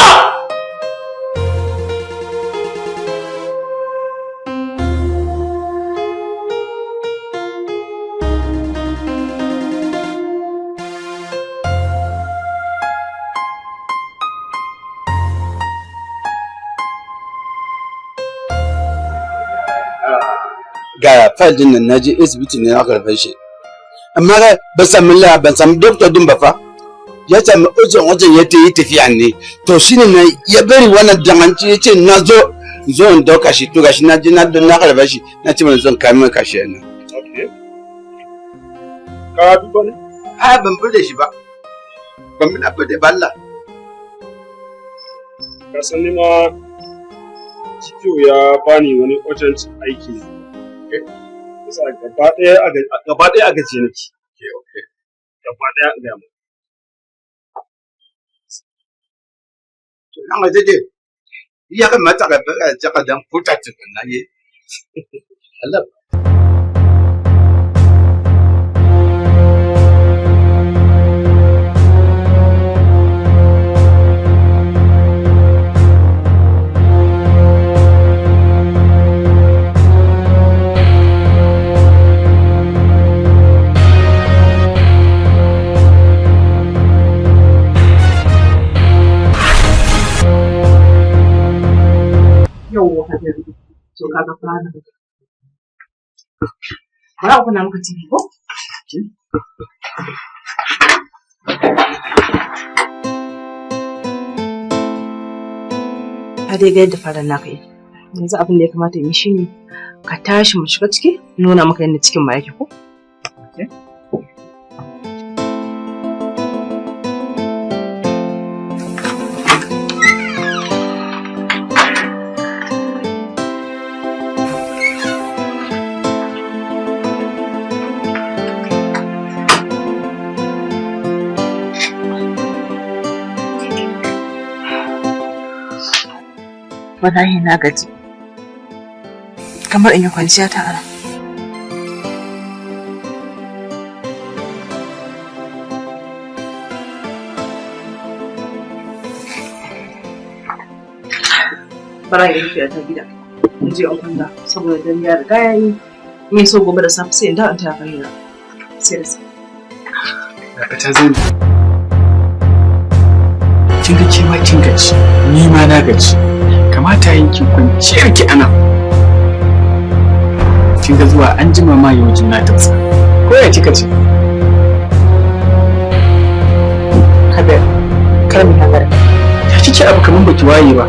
Ga file din nan naje asibiti ne aka rufe shi. Amma ban samu doctor din ba fa. Ya samu wajen ya yi tafiya ne. To shine na ya bari wannan danganci ya ce na zo in dauka shi to gashi na je na karba shi na ce mana zan kai mai kashi nan. Okay. Ka duba ne? A ban bude shi ba. Ban mina bude ba Allah. Ka san ni ma cikiyo ya bani wani urgent aiki ne. Kusa gaba ɗaya a gaje nake. Gaba ɗaya a gaya mu. Nan ga dade. Ya kan mata ga jaka dan futa tukun na yi. Allah. Yawwa Habibu, to kaga fara. Bara ku na muka TV ko? Ka dai ga yadda faran naka yi. Yanzu abin da ya kamata yi shine ka tashi mu shiga ciki nuna maka yadda cikin ma yake ko? Wallahi na gaji. Kamar in yi kwanciya ta ara. Bara yi rufiya ta gida. In je an kwanta saboda dan ya riga ya yi. In so gobe da safe sai in da an ta fahira. Sai da sai. Daga ta zai. Kin ga kewa kin gaji. Ni ma na gaji. Kamata yanki kwanciyar ki ana. Kin ga zuwa an jima ma yau jina ta tsa. Ko ya kika ce? Habib, kar mu hagara. Ya kike abu kaman baki waye ba.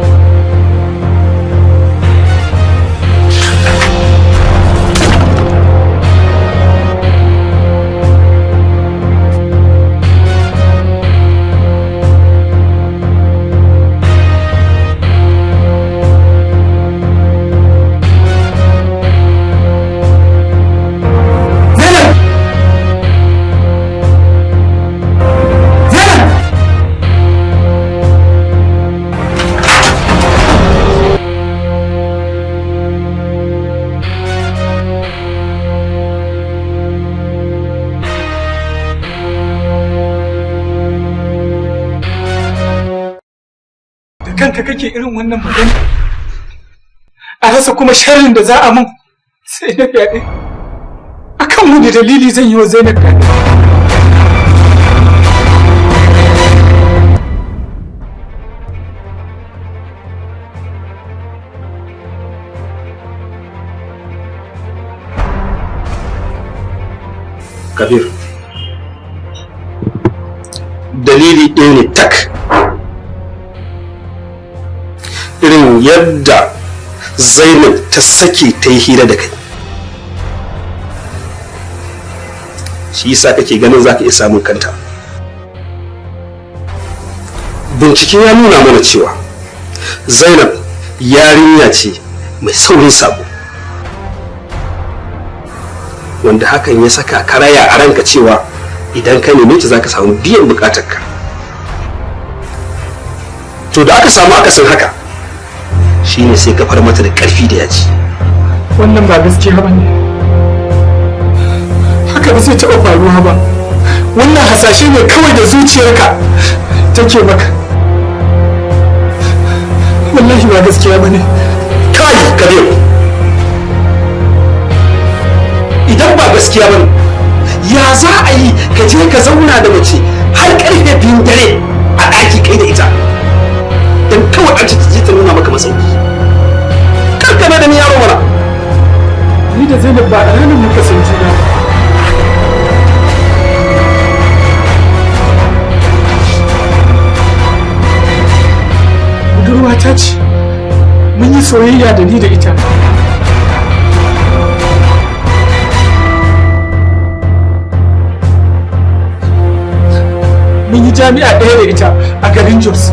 Kanka kake irin wannan magana a rasa kuma sharrin da za a mun sai na fyaɗe akan wani dalili zan yi wa Zainab fyaɗe. Kabir, dalili ɗaya ne tak. Irin yadda Zainab ta sake ta yi hira da kai, shi yasa kake ganin za ka iya samun kanta. Bincike ya nuna mana cewa Zainab yarinya ce mai saurin sabo, wanda hakan ya saka karaya a ranka cewa idan ka neme ta za ka samu biyan bukatarka. To da aka samu akasin haka, shine sai ka far mata da ƙarfi da yaji. Wannan ba gaskiya ba ne. Haka ba zai taɓa faruwa ba. Wannan hasashe ne kawai da zuciyarka take maka. Wallahi ba gaskiya ba ne. Kai Kabir, idan ba gaskiya ba ne, ya za a yi ka je ka zauna da mace har ƙarfe 2 dare a ɗaki kai da ita don kawai an ci ta nuna maka masauki? Karkana da ni yaro mana. Ni da Zainab ba a ranar muka san juna ba. Budurwata ce, mun yi soyayya da ni da ita. Mun yi jami'a ɗaya da ita a garin Jos.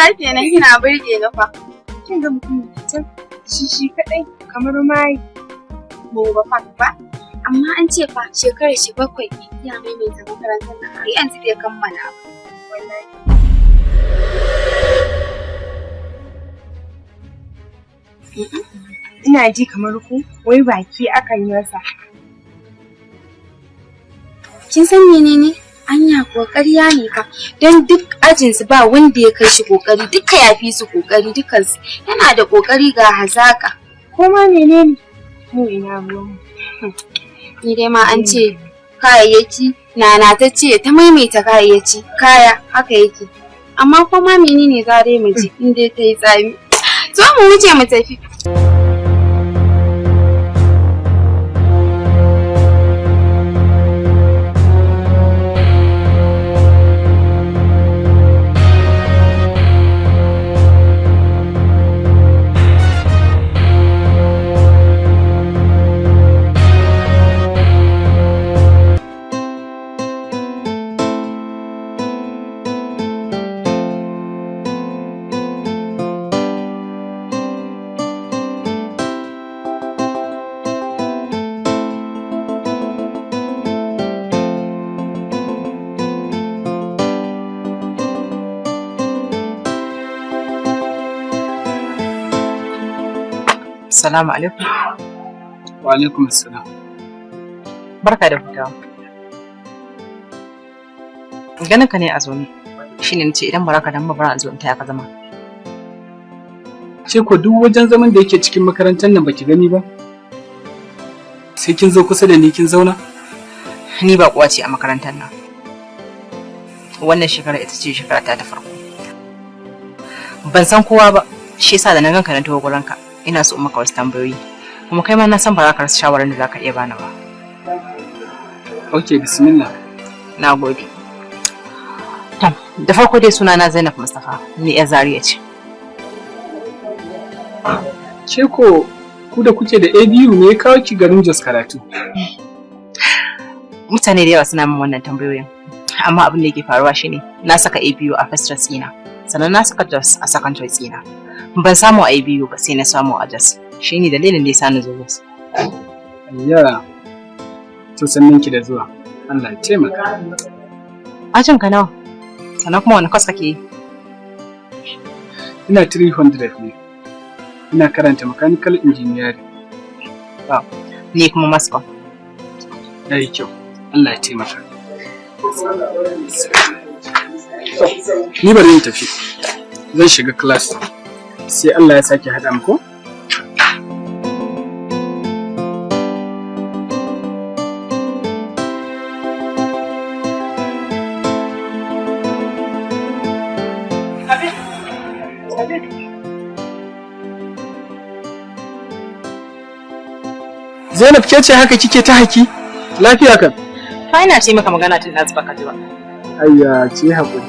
banza kenan kina burge ni fa. Kin ga mutum can shi kadai kamar mai Mu ba fa ba. Amma an ce fa shekarar shi 7 ya maimaita makarantar nan har yanzu bai kammala ba. Wallahi. ina ji kamar ku wai baki akan yi masa. Kin san menene? Anya kokariya ne fa. Dan duk ajinsu ba wanda ya kai shi kokari, duka yafi su kokari dukansu. Yana da kokari ga hazaka. Ko ma menene? Mu ina ruwan. Ni dai ma an ce kayayyaki nana ta ce ta maimaita kayayyaki kaya haka yake. Amma ko ma menene za dai mu ji in dai ta yi tsami. Zo mu wuce mu tafi. Assalamu alaikum. Wa alaikum assalam. Barka da fitawa. Ganin ka ne a zaune. Shine nace idan baraka dan ba bara zo in taya ka zama. Ce ko duk wajen zaman da yake cikin makarantar nan baki gani ba? Sai kin zo kusa da ni kin zauna? Ni ba kuwa ce a makarantar nan. Wannan shekara ita ce shekara ta farko. Ban san kowa ba, shi yasa da na ganka na tawo gurinka. Ina so maka wasu tambayoyi. Kuma kai ma na san ba za ka rasa shawarar da za ka iya bani ba. Okay, bismillah. Na gode. Tam, da farko dai sunana Zainab Mustafa, ni yar Zaria ce. Ce ko ku da kuke da ABU ne ya kawo ki garin Jos karatu? Mutane da yawa suna min wannan tambayoyin. Amma abin da yake faruwa shine na saka ABU a first choice ɗina, sannan na saka Jos a second choice ɗina. Ban samu a biyu ba sai na samu a Jos. Shi ne dalilin da ya sa na zo Jos. Ayya. To sannan ki da zuwa. Allah ya taimaka. Ajin ka nawa? Sannan kuma wani kwas kake yi? Ina 300 ne. Ina karanta mechanical engineering. Wow. Ni kuma Moscow. Yayi kyau. Allah ya taimaka. Ni bari in tafi. Zan shiga class. Sai Allah ya sake haɗa muku. Zainab ke ce haka kike ta haki? Lafiya kan? Fa ina ce maka magana tun ɗazu baka ji ba. Ayya, ce haƙuri.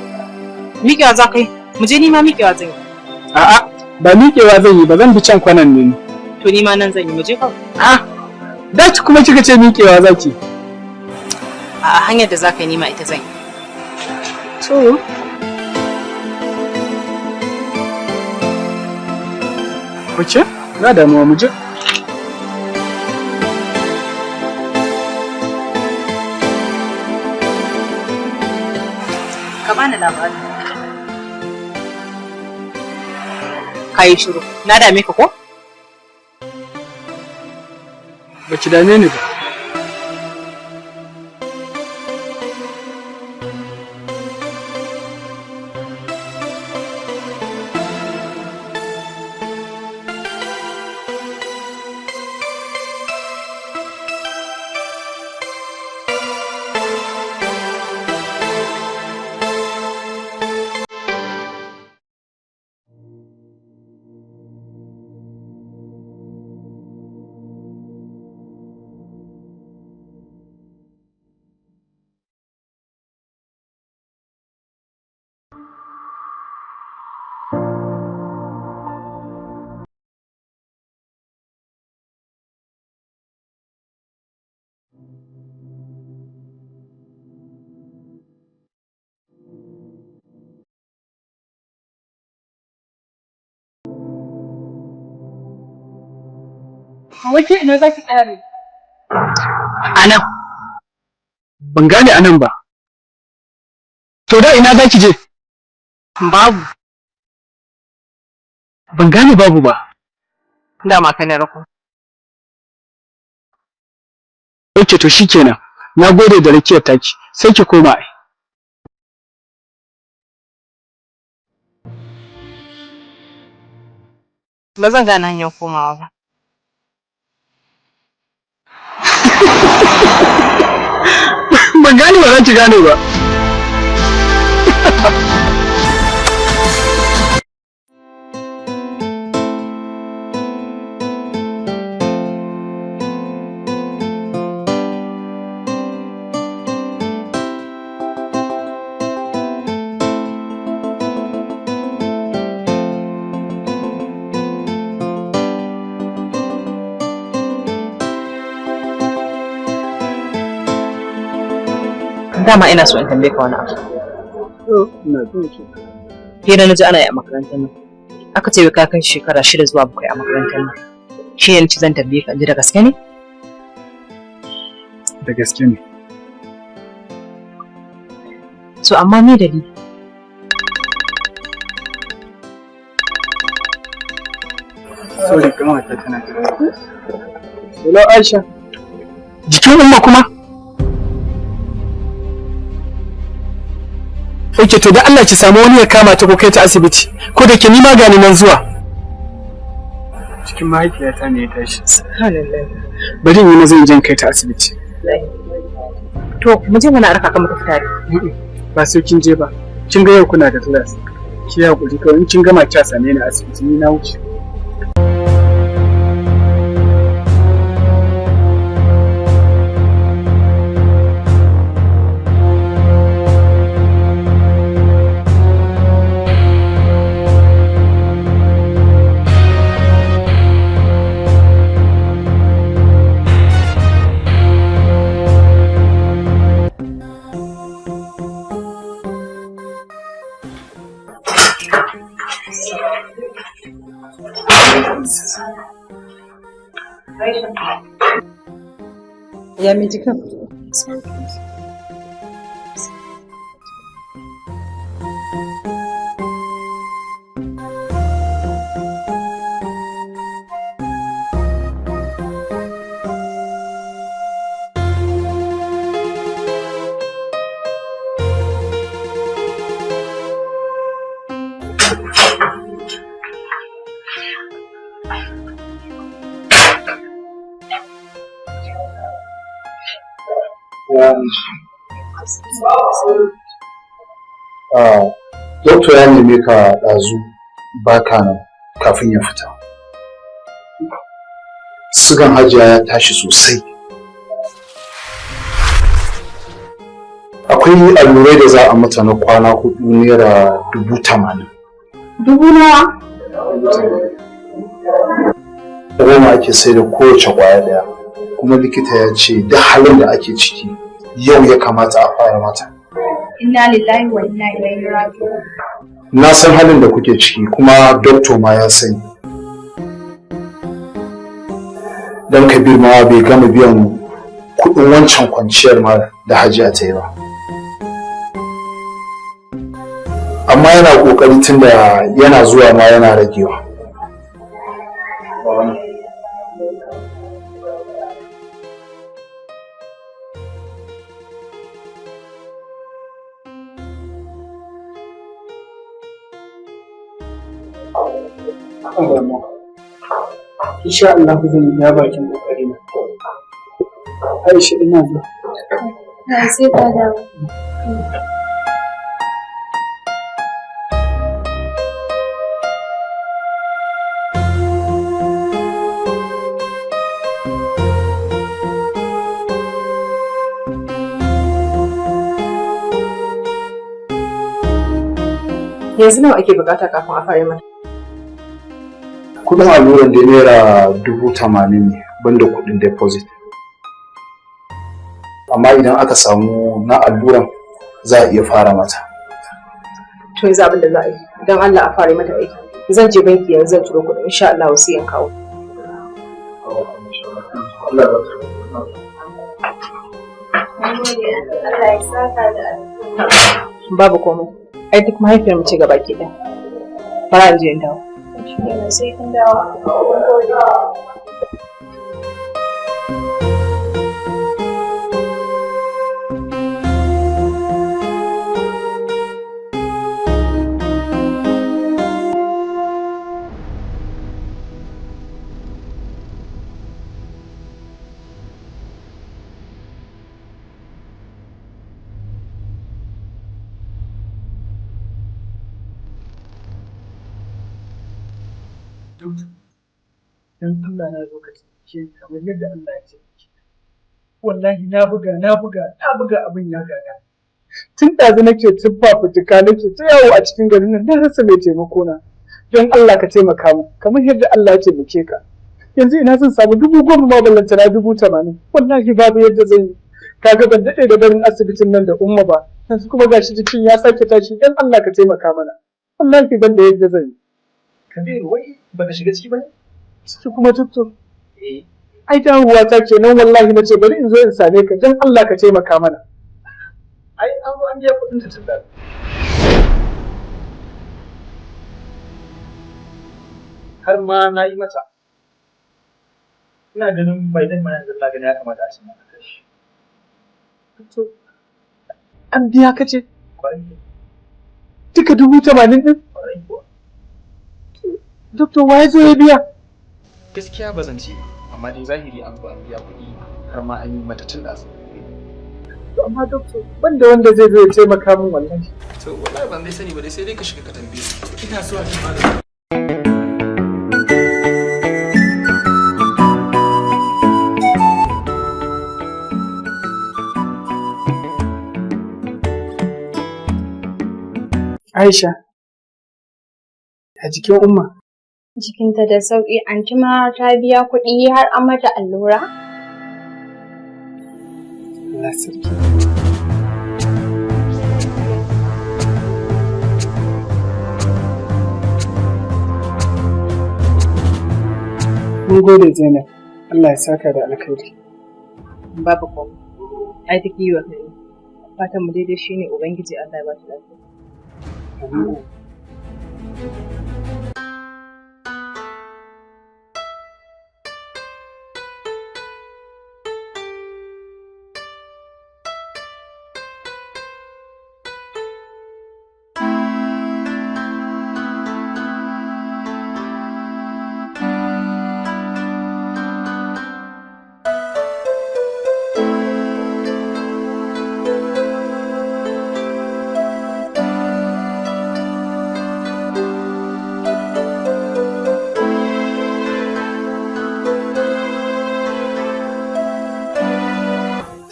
Miƙewa za ka yi? Mu je ni ma miƙewa zan yi. A'a, ba miƙewa zan yi ba, zan bi can kwanan ne. To ni ma nan zan yi, mu je kawai. Da ki kuma kika ce miƙewa za ki? A'a, hanyar da za ka yi ni ma ita zan yi. To. Wace? Na damuwa mu je. Ka bani labari. Ka yi shiru. Na dame ka ko? Ba ki dame ni ba. Wace ina za ki tsaya ne? Anan. Ban gane anan ba. To da ina za ki je? Babu. Ban gane babu ba. Dama ka ne rako. Ok, to shikenan. Na gode da rakiyar taki. Sai ki koma ai. Ba zan gane hanyar komawa ba. Ban gane ba za ki gane ba. Dama ina so in tambaye ka wani abu. Ina jin ki. Hira na ji ana yi a makarantar nan. Aka ce ka kai shekara 6 zuwa 7 a makarantar nan. Shi ne zan tambaye ka ji da gaske ne? Da gaske ne. So amma me dalili? Sorry, kamar ta tana jira. Hello Aisha. Jikin umma kuma? Oke, to da Allah ki samu wani ya kama ta ko kai ta asibiti. Ko da ke ni magani nan zuwa. Cikin mahaifiyata ne ya tashi. Subhanallah. Bari in yi na zan je kai ta asibiti. To, mu je mana arka kamar ka tare. Ba sai kin je ba. Kin ga yau kuna da class. Ki hakuri kawai in kin gama ki same ni a asibiti ni na wuce. Ya mai jikin? Doktor ya neme ka ɗazu baka nan kafin ya fita. Sigan hajiya ya tashi sosai. Akwai allurai da za a mata na kwana 4 naira 80,000. Dubu nawa? Goma ake sai da kowace kwaya daya. Kuma likita ya ce duk halin da ake ciki yau ya kamata a fara mata. Inna lillahi wa inna ilaihi raji'un. Na san halin da kuke ciki kuma doctor ma ya sani. Dan Kabir ma bai gama biyan kudin wancan kwanciyar ma da Hajiya ta yi ba. Amma yana kokari tunda yana zuwa ma yana ragewa. Insha Allah zan yi bakin kokari na. Aisha ina zuwa. Na sai ka dawo. Yanzu nawa ake bukata kafin a fara mata? Kudin alluran da naira 80,000 ne banda kudin deposit. Amma idan aka samu na alluran za a iya fara mata. To yanzu abin da za a yi, don Allah a fara mata aiki. Zan je banki yanzu zan turo kuɗin insha Allah sai in kawo. Babu komai. Ai duk mahaifiyar mu ce gaba ki ɗaya. Bara in je in dawo. Sai kin dawo. Dan Allah na zo ka ce kamar yadda Allah ya ce. Wallahi na buga abin ya gaga. Tun ɗazu nake tuffa fitika nake ta yawo a cikin garin nan na rasa mai taimako na. Don Allah ka taimaka mu kamar yadda Allah ya taimake ka. Yanzu ina son samu 10,000 ma ballanta na 80,000. Wallahi babu yadda zan yi. Kaga ban daɗe da barin asibitin nan da umma ba. Yanzu kuma gashi jikin ya sake tashi don Allah ka taimaka mana. Wallahi ban da yadda zan yi. Kabiru wai baka shiga ciki ba ne? Ciki kuma tuttu. Ai dawowa ta kenan wallahi na ce bari in zo in same ka don Allah ka taimaka mana. Ai an zo an biya kuɗin ta tun da. Har ma na yi mata. Ina ganin bai dan mana da gani ya kamata a ci maka kashi. To an biya ka ce? Duka 80,000 din? Doktor wa ya zo ya biya? Gaskiya ba zan ce amma dai zahiri an zo an biya kuɗi har ma an yi mata tun da su. Amma doktor banda wanda zai zo ya taimaka min wallahi. To wallahi ban dai sani ba dai sai dai ka shiga ka tambaye su. Ina so a ji malam. Aisha, a jikin umma. Jikinta da sauƙi, anti ma ta biya kuɗi har an mata allura? Allah sarki. Mun gode Zainab, Allah ya saka da alkhairi. Babu komai. Ai duk yi wa kai. Fatan mu daidai shine Ubangiji Allah ya ba ta lafiya. Amin.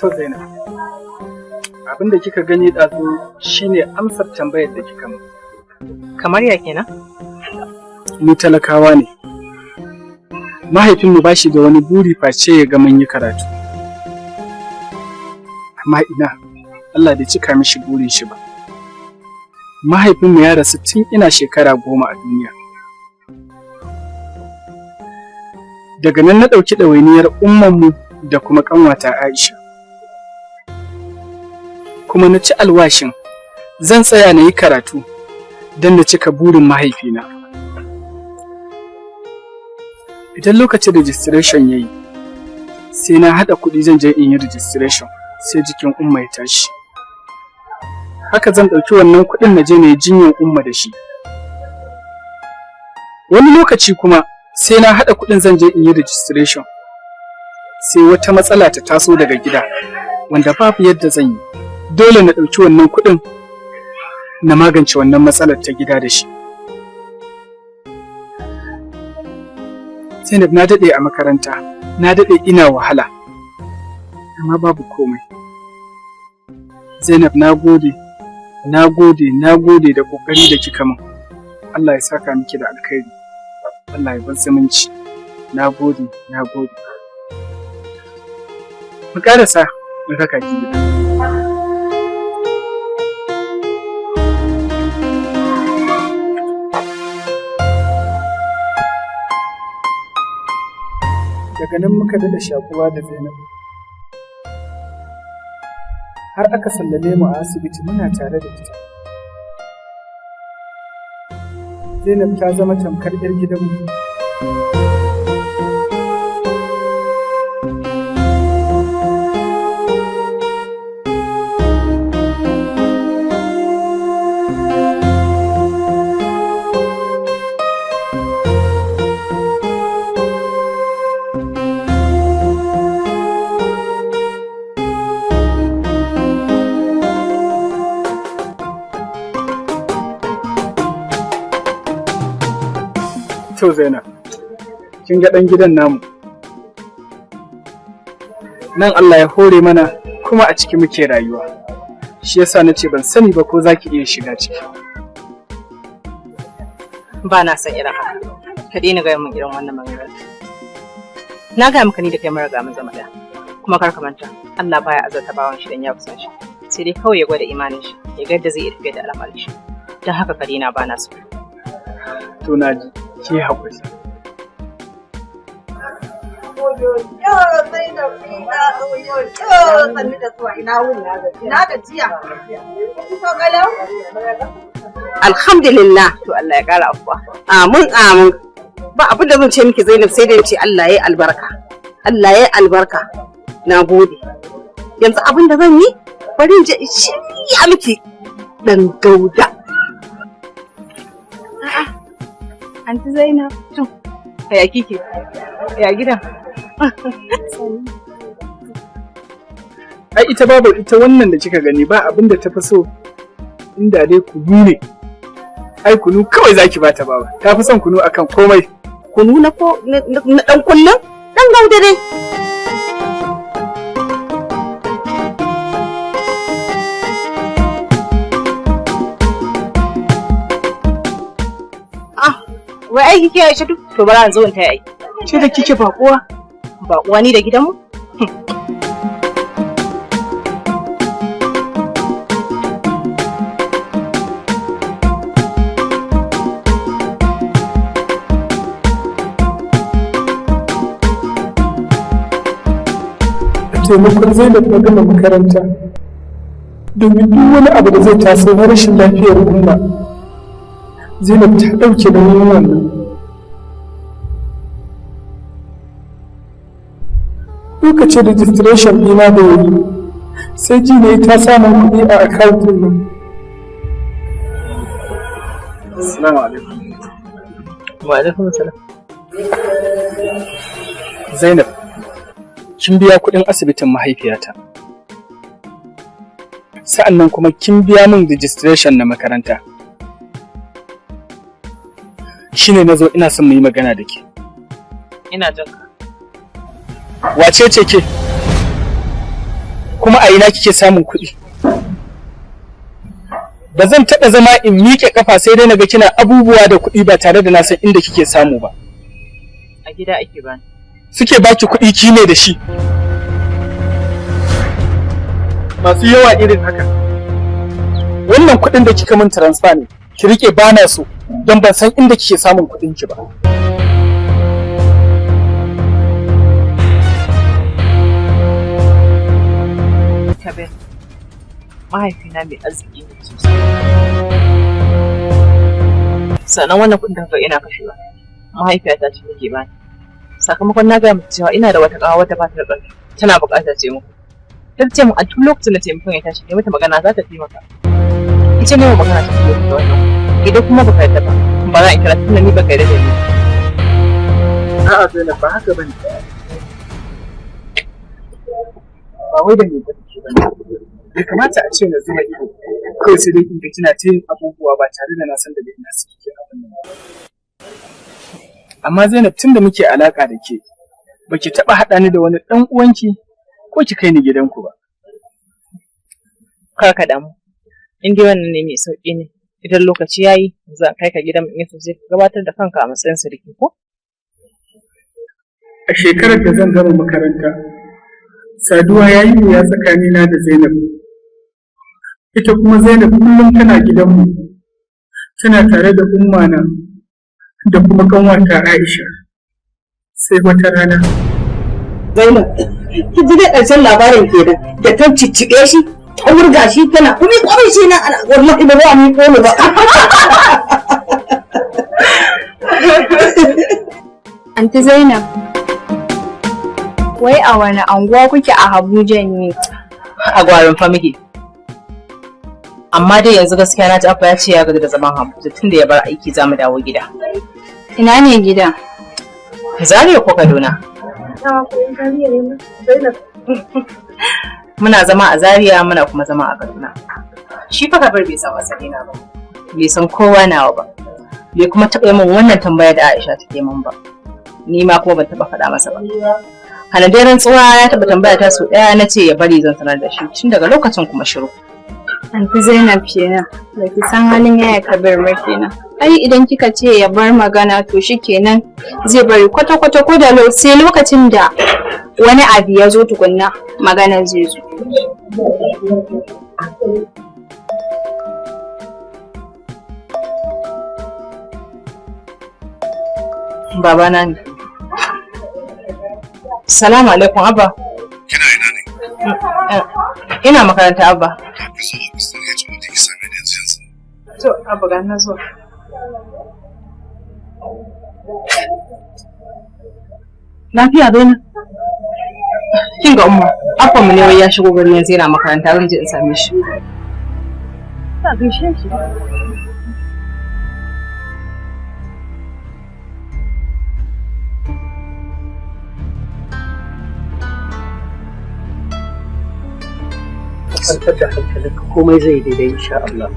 To Zainab, abin da kika gani ɗazu shine amsar tambayar da kika mu. Kamar ya kenan? Mu talakawa ne. Mahaifinmu ba shi da wani buri face ya ga mun yi karatu. Amma ina, Allah bai cika mishi burin shi ba. Mahaifinmu ya rasu tun ina shekara 10 a duniya. Daga nan na ɗauki ɗawainiyar ummanmu da kuma ƙanwata Aisha. Kuma na ci alwashin zan tsaya na yi karatu don na cika burin mahaifina. Idan lokacin registration ya yi, sai na haɗa kuɗi zan je in yi registration sai jikin umma ya tashi. Haka zan ɗauki wannan kuɗin na je na yi jinyar umma da shi. Wani lokaci kuma sai na haɗa kuɗin zan je in yi registration sai wata matsala ta taso daga gida wanda babu yadda zan yi. Dole na ɗauki wannan kuɗin na magance wannan matsalar ta gida da shi. Zainab na daɗe a makaranta, na daɗe ina wahala, amma babu komai. Zainab na gode da ƙoƙari da kika min. Allah ya saka miki da alkhairi, Allah ya bar zumunci. Na gode. Mu ƙarasa in raka ki gida. Daga nan muka daɗa shakuwa da Zainab. Har aka sallame mu a asibiti muna tare da ita. Zainab ta zama tamkar 'yar gidanmu. To Zainab, kin ga ɗan gidan namu. Nan Allah ya hore mana kuma a ciki muke rayuwa. Shi yasa na ce ban sani ba ko za ki iya shiga ciki. Ba na san irin haka. Ka daina gaya min irin wannan magana. Na gaya maka ni da kai mun riga mun zama da. Kuma kar ka manta, Allah baya azarta bawan shi dan ya kusan shi. Sai dai kawai ya gwada imanin shi, ya ga yadda zai iya tafiya da al'amarin shi. Dan haka ka daina ba na so. To na ji. Ki haƙuri. Alhamdulillah, to Allah ya ƙara afuwa. Amin amin. Ba abin da zan ce miki Zainab sai dai ce Allah ya yi albarka. Allah ya yi albarka. Na gode. Yanzu abin da zan yi bari in je in shirya miki dan gauda. Anti Zainab, to, ya kike? Ya gidan? Ai ita babu ita wannan da kika gani ba abin da ta fi so inda dai kunu ne. Ai kunu kawai zaki bata baba. Ta fi son kunu akan komai. Kunu na dan kullum? Dan gauda dai. Wai aiki ke Aisha duk? To bara zo in tayi aiki. Ce da kike bakuwa? Bakuwa ni da gidanmu? Taimakon Zainab na gama makaranta domin duk wani abu da zai taso na rashin lafiyar umma. Zainab ta ɗauke da wannan. Lokacin registration ɗina da wuri, sai ji ne ta samun kuɗi a akawuntin nan. Assalamu alaikum. Wa alaikum salam. Zainab, kin biya kuɗin asibitin mahaifiyata. Sa'annan kuma kin biya min registration na makaranta. Shine nazo ina son mu yi magana da ke. Ina jin ka. Wace ce ke? Kuma a ina kike samun kuɗi? Ba zan taɓa zama in miƙe ƙafa sai dai naga kina abubuwa da kuɗi ba tare da na san inda kike samu ba. A gida ake bani. Suke baki kuɗi ki ne da shi. Masu yawa irin haka. Wannan kuɗin da kika min transfer ne, ki rike bana so. Don ban san inda kike samun kuɗin ki ba. Kabir, mahaifina mai arziki ne sosai. Sannan wannan kuɗin da ina kashewa, mahaifiyata ce take bani. Sakamakon na gaya mata cewa ina da wata ƙawa wata ba ta da ƙarfi, tana buƙatar taimako. Ta ce mu a duk lokacin da taimakon ya tashi, ne mata magana za ta taimaka. Ita ne magana ta taimaka da wannan. Idan kuma baka yarda ba, ba za a kira tunda ni baka yarda da ni. A'a Zainab ba haka bane. Ba wai da ni ba take bane. Bai kamata a ce na zuma ido. Kawai sai dai inda kina ta yin abubuwa ba tare da na san da ina suke ke abin nan. Amma Zainab tunda muke alaka da ke, baki taba haɗa ni da wani ɗan uwanki ko ki kai ni gidanku ba. Kaka damu. In dai wannan ne mai sauƙi ne. Idan lokaci ya yi za a kai ka gidan mai sai ka gabatar da kanka a matsayin sarki ko? A shekarar da zan gama makaranta, saduwa ya yi wuya tsakanina da Zainab. Ita kuma Zainab kullum tana gidanmu, tana tare da ummana da kuma ƙanwata Aisha. Sai wata rana Zainab, ki ji da ƙarshen labarin kenan da ta cicciɓe shi, ta wurga shi tana kuma kwamin shi na ana wallahi ba za a miƙo ni ba. Anti Zainab, wai a wani anguwa kuke a Abuja ne? A gwarin fa muke. Amma dai yanzu gaskiya na ji Abba ya ce ya gaji da zaman Abuja tunda ya bar aiki za mu dawo gida. Ina ne gida? Zaria ko Kaduna? Muna zama a Zaria muna kuma zama a Kaduna. Shi fa Kabir bai san asali na ba. Bai san kowa nawa ba. Bai kuma taɓa yi min wannan tambaya da Aisha take min ba. Ni ma kuma ban taɓa faɗa masa ba. Hanadai rantsuwa ya taɓa tambaya ta sau ɗaya na ce ya bari zan sanar da shi tun daga lokacin kuma shiru. Anti Zainab kenan, da ki san halin yaya Kabir ba kenan. Ai idan kika ce ya bar magana to shi kenan zai bari kwata-kwata ko da sai lokacin da wani abu ya zo tukunna magana zai zo. Babana ne. Salamu alaikum Abba. Kina ina ne? Ina makaranta Abba. Ki zo ofis ɗin HOD ki same ni yanzu. To Abba ga na zo. Lafiya Zainab. Kin ga umma, Abba mu ne wai ya shigo garin yanzu yana makaranta zan je in same shi. Ta gaishe shi. kwantar da hankalinka komai zai daidai insha Allah.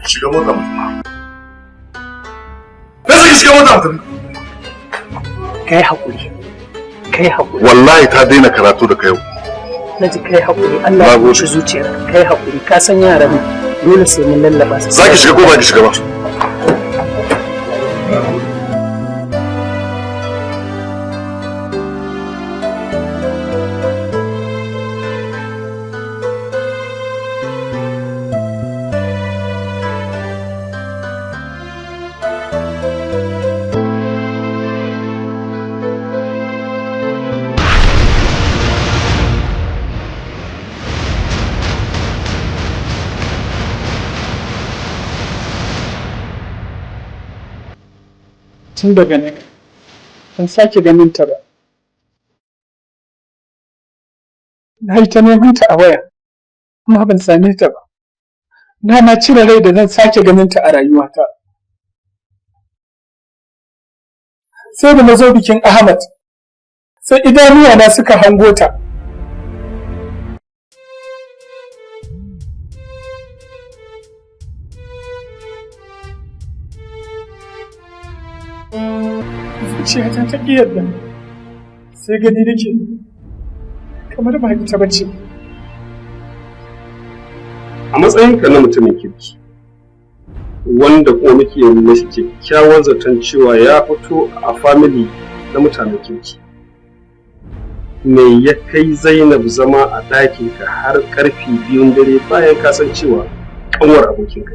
Shiga mota mutum. Na saki shiga mota mutum. Kai haƙuri. Kai haƙuri. Wallahi ta daina karatu da kai. Na ji kai haƙuri. Allah ya wuce zuciyarka. Kai haƙuri. Ka san yaran dole sai mun lallaba su. Za ki shiga ko ba ki shiga ba? Tun daga nan ban sake ganin ta ba. Na yi ta neman ta a waya, amma ban same ta ba. Na cire rai da zan sake ganin ta a rayuwata. Sai da na zo bikin Ahmad, sai idanuwana suka hango ta. Zuciyata ta ƙi yadda, sai gani nake kamar ba ita bace. A matsayinka na mutumin kirki, wanda kuma muke mashi kyakkyawan zaton cewa ya fito a family na mutanen kirki. Me ya kai Zainab zama a ɗakinka har ƙarfe 2 dare bayan kasancewa ƙanwar abokinka?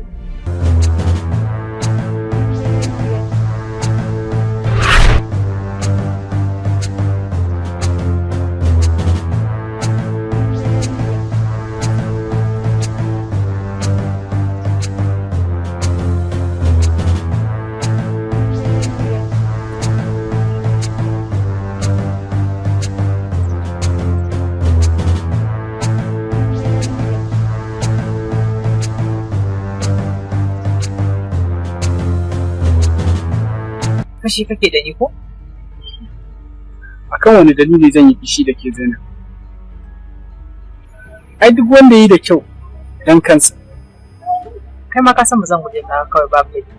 Fashi kake da ni ko? Akan wani dalili zan yi kishi da ke Zainab? Ai duk wanda yi da kyau dan kansa. Kai ma ka san ba zan guje ka kawai babu laifi.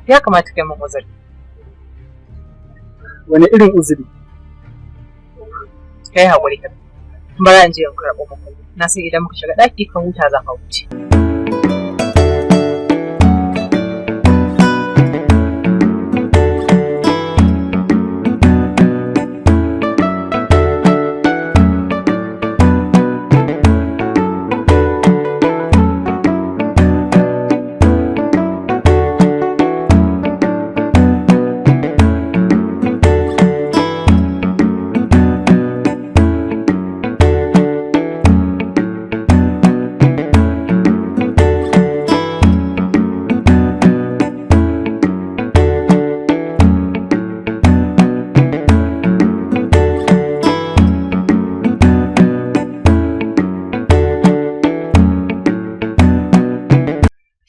Ya kamata kai mun uzuri. Wani irin uzuri? Kai haƙuri ka. Bara in je in karɓo maka. Na san idan muka shiga ɗaki ka huta za ka wuce.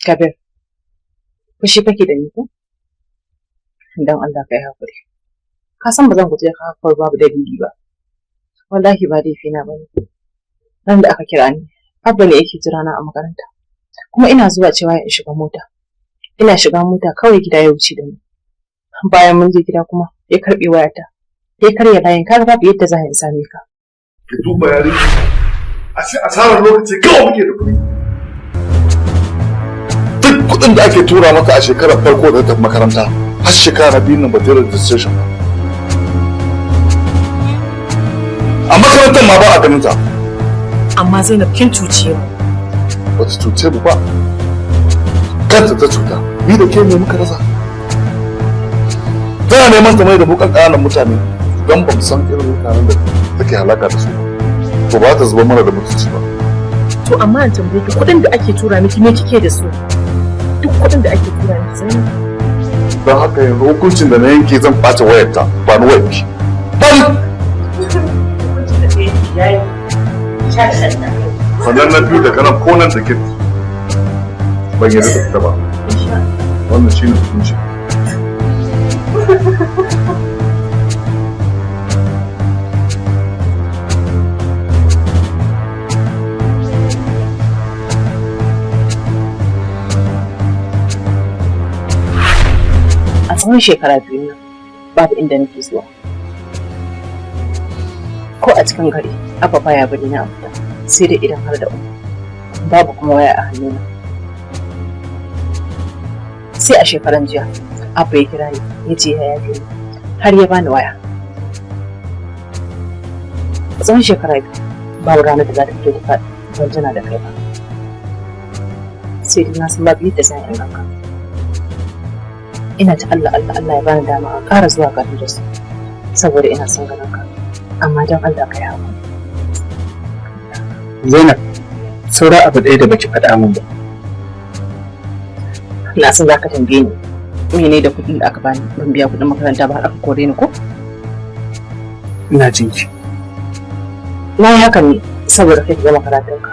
Kabir, fushi kake da ni ko? Dan Allah kai hakuri. Ka san ba zan guje ka hakuri babu dalili ba. Wallahi ba laifi na bane. Nan da aka kira ni, Abba ne yake jira na a makaranta. Kuma ina zuwa cewa in shiga mota. Ina shiga mota kawai gida ya wuce da ni. Bayan mun je gida kuma ya karbe wayata. Ya karya layin ka babu yadda za in same ka. Ki duba yare. A ce asarar lokaci kawai muke da kuɗi. Duk kuɗin da ake tura maka a shekarar farko da ta makaranta har shekara biyu nan ba ta registration ba. A makarantar ma ba a ganin ta. Amma Zainab kin cuce mu. Wata cuce mu ba. Kanta ta cuta. Ni da ke ne muka rasa. Tana neman ta mai da bukan ƙananan mutane don ba mu san irin mutanen da take halaka da su ba. To ba ta zuba mana da mutunci ba. To amma an tambaye ki kuɗin da ake tura miki me kike da su? Duk kuɗin da ake tura miki Zainab. Don haka yanzu hukuncin da na yanke zan ɓace wayarta ba ni wayar ki. Bani! Sannan na biyu daga nan ko nan da kirki ban yi da fita ba. Wannan shi ne hukunci. A tsawon shekara biyu nan babu inda nake zuwa. Ko a cikin gari Abba baya bari na fita sai dai idan har da babu kuma waya a hannuna. Sai a shekaran jiya Abba ya kira ni ya ce ya yafe ni har ya bani waya. A tsawon shekara biyu babu ranar da za ta fito ta faɗi ban tana da kai ba. Sai dai na san babu yadda zan yi ranka. Ina ta Allah ya bani dama a ƙara zuwa garin da su saboda ina son ganin ka. Amma don Allah ka yi haƙuri. Zainab, saura abu ɗaya da baki faɗa min ba. Na san za ka tambaye ni mene da kuɗin da aka bani ban biya kuɗin makaranta ba har aka kore ni ko? Ina jin ki. Na yi hakan ne saboda kai ka gama karatunka.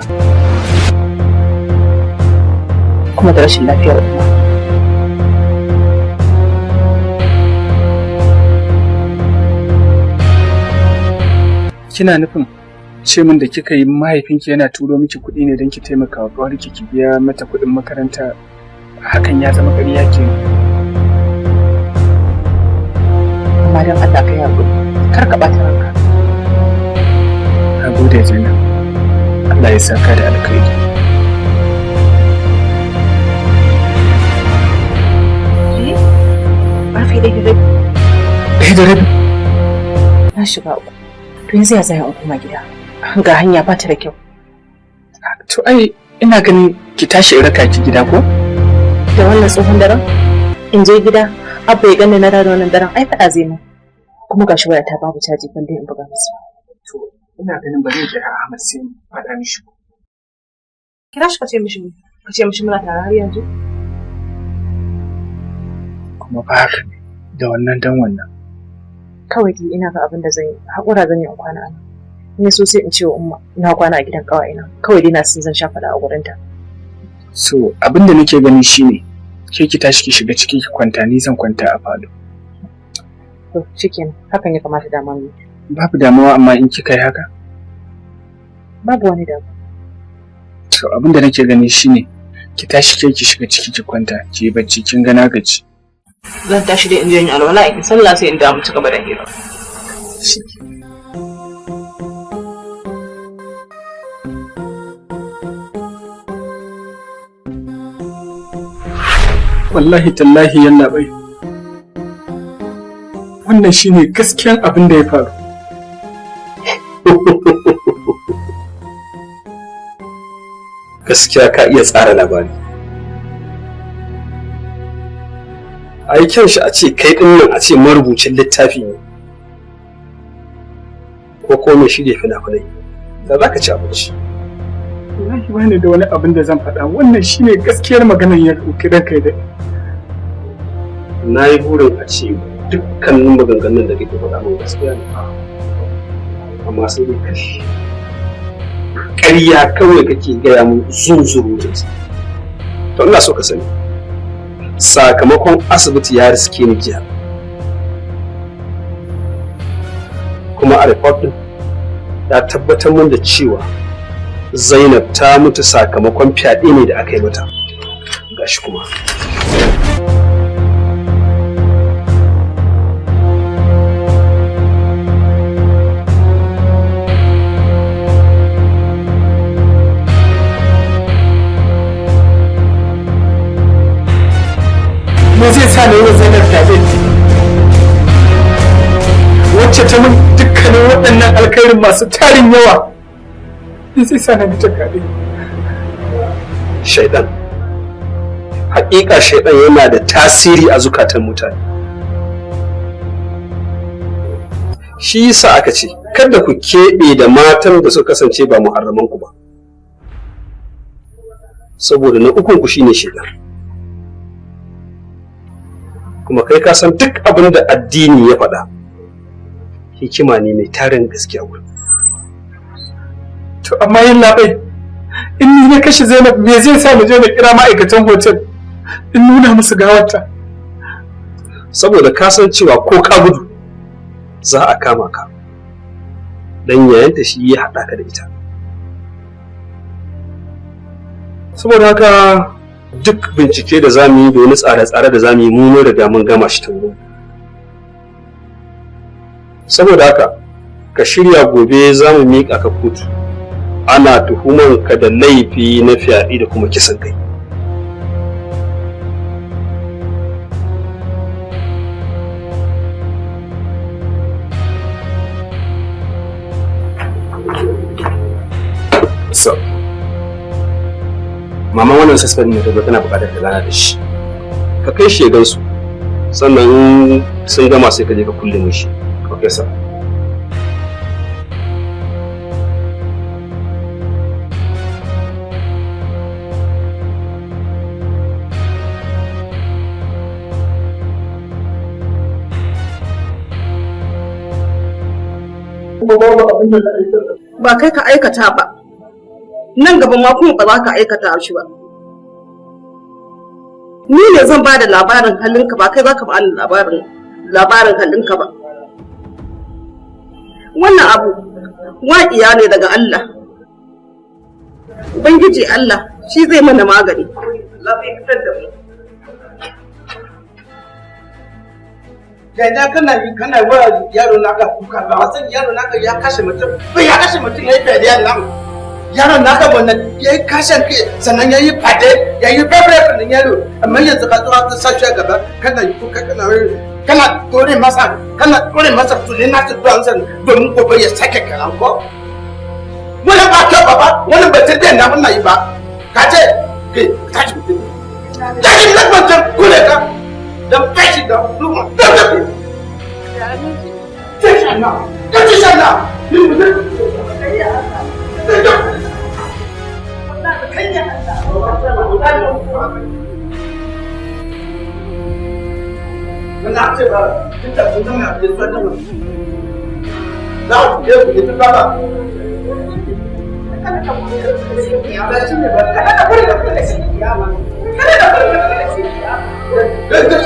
Kuma da rashin lafiyar umma. Kina nufin ce min da kika yi mahaifinki yana turo miki kuɗi ne don ki taimaka wa ƙawarki ki biya mata kuɗin makaranta, hakan ya zama ƙarya ke? Amma don Allah ka yi haƙuri, kar ka ɓata ranka. Na gode Zainab, Allah ya saka da alkhairi. Ƙarfe ɗaya da rabi. Ɗaya da rabi? Na shiga uku. To yanzu ya zai in koma gida. Ga hanya ba ta da kyau. To ai ina ganin ki tashi in raka ki gida ko? Da wannan tsohon daren? In je gida, Abba ya gani na da wannan daren ai faɗa zai mu. Kuma gashi waya ta babu caji ban dai in buga musu. To ina ganin ba zai kira Ahmad sai in faɗa mishi. Kira shi ka ce mishi muna tare har yanzu. Kuma ba haka ne da wannan dan wannan. Kawai dai ina ga abin da zan yi haƙura zan yi in kwana ana ne so sai in ce wa umma ina kwana a gidan ƙawayena kawai dai na san zan sha faɗa a gurinta. So abin da nake gani shine ke ki tashi ki shiga ciki ki kwanta ni zan kwanta a falo. To shikenan hakan ya kamata dama mu. Babu damuwa amma in kika yi haka? Babu wani damuwa. To abin da nake gani shine ki tashi ke ki shiga ciki ki kwanta ki yi bacci kin ga na gaji. Zan tashi dai in je in alwala in sallah sai in dawo ci gaba da hira. Wallahi tallahi yalla bai. Wannan shine gaskiyan abin da ya faru. Gaskiya ka iya tsara labari. Ai kyan shi a ce kai din nan a ce marubucin littafi ne. Ko mai shirye fina-finai. Da za ka ci abinci. Wallahi bani da wani abin da zan faɗa. Wannan shine gaskiyar maganar ya ɗauki ranka da. Na yi burin a ce dukkanin maganganun da kake faɗa min gaskiya ne. Amma sai dai kashi. Ƙarya kawai kake gaya min zunzuru da To ina so ka sani. Sakamakon asibiti ya riske ni jiya. Kuma a report din ya tabbatar min da cewa Zainab ta mutu sakamakon fyaɗe ne da aka yi mata. Gashi kuma. Me zai sa na yi wa Zainab fyaɗe? Wacce ta min dukkanin waɗannan alkhairin masu tarin yawa. Me zai sa na mata fyaɗe? Shaidan. Haƙiƙa shaidan yana da tasiri a zukatan mutane. Shi yasa aka ce, kada ku keɓe da matan da suka kasance ba muharramanku ba. Saboda na ukunku shine shaidan. Kuma kai ka san duk abin da addini ya faɗa hikima ne mai tarin gaskiya wurin. To amma yin labai in ni na kashe Zainab me zai sa na je na kira ma'aikatan hotel in nuna musu gawarta? Saboda ka san cewa ko ka gudu za a kama ka dan yayanta shi ya haɗa ka da ita. Saboda haka duk bincike da zamu yi da wani tsare-tsare da zamu yi mun riga mun gama shi tun gobe. Saboda haka ka shirya gobe zamu miƙa ka kotu. Ana tuhuman ka da laifi na fyaɗe da kuma kisan kai. So, mama wannan suspect ne da tana buƙatar ta gana da shi. Ka kai shi ya gansu. Sannan sun gama sai ka je ka kulle mishi. Okay sir. Ba kai ka aikata ba, nan gaba ma kuma ba za ka aikata shi ba. Ni ne zan ba da labarin halinka ba kai za ka ba ni labarin halinka ba. Wannan abu waƙiya ne daga Allah. Ubangiji Allah shi zai mana magani. Allah bai fitar da mu. Gaida kana wa yaro naka kuka ba wasan yaro naka ya kashe mutum ya kashe mutum yayi fadiya nan yaro naka wannan yayi kashe ke sannan yayi fade yayi fabre kan yaro amma yanzu ka zo ka sashi gaba kana yi kuka kana dore masa tuni na ta duwan san domin gobe ya sake karan ko wala ba ka baba wala ba ta da na yi ba ka ce ke tashi mutum tashi mutum kule ka dan fashi da duma da tashi na tashi sana ni mutum Mana ce ba kita sunan na da sunan da ya ku da baba kana ka ya ba shi ne ba kana ka bari da shi ya ma kana ka bari da shi ya da da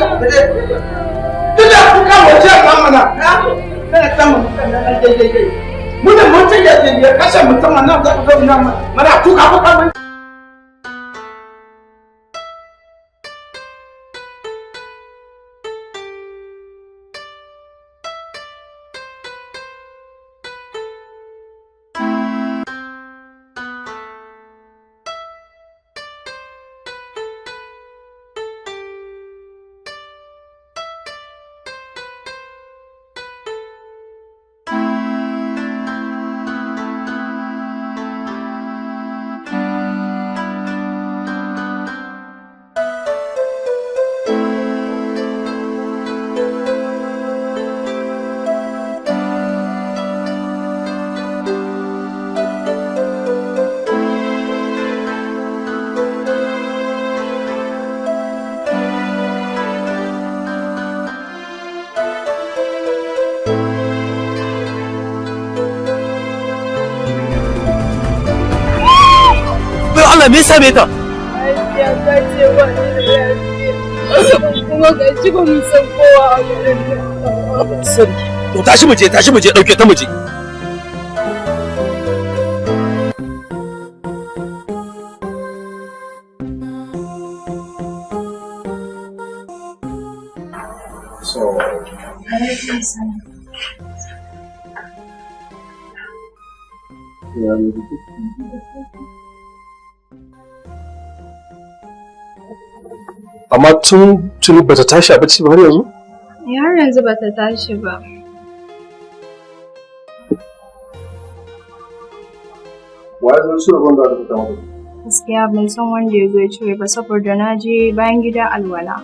ku ka waje ba mana kana ta mu kan da dai mun mutum ya kashe mutum nan za ku zo nan mana ku ka ku ka Allah me yasa me ta? mahaifiya ta ce ba ni da lafiya. Kuma ga shi ba mu san kowa a garin nan. Sarki. To tashi mu je dauke ta mu je. Amma tun bata tashi a bacci ba har yanzu? Har yanzu bata tashi ba. Wai zan so ban da ta fita mata. Gaskiya ban san wanda ya zo ya cire ba saboda na je bayan gida alwala.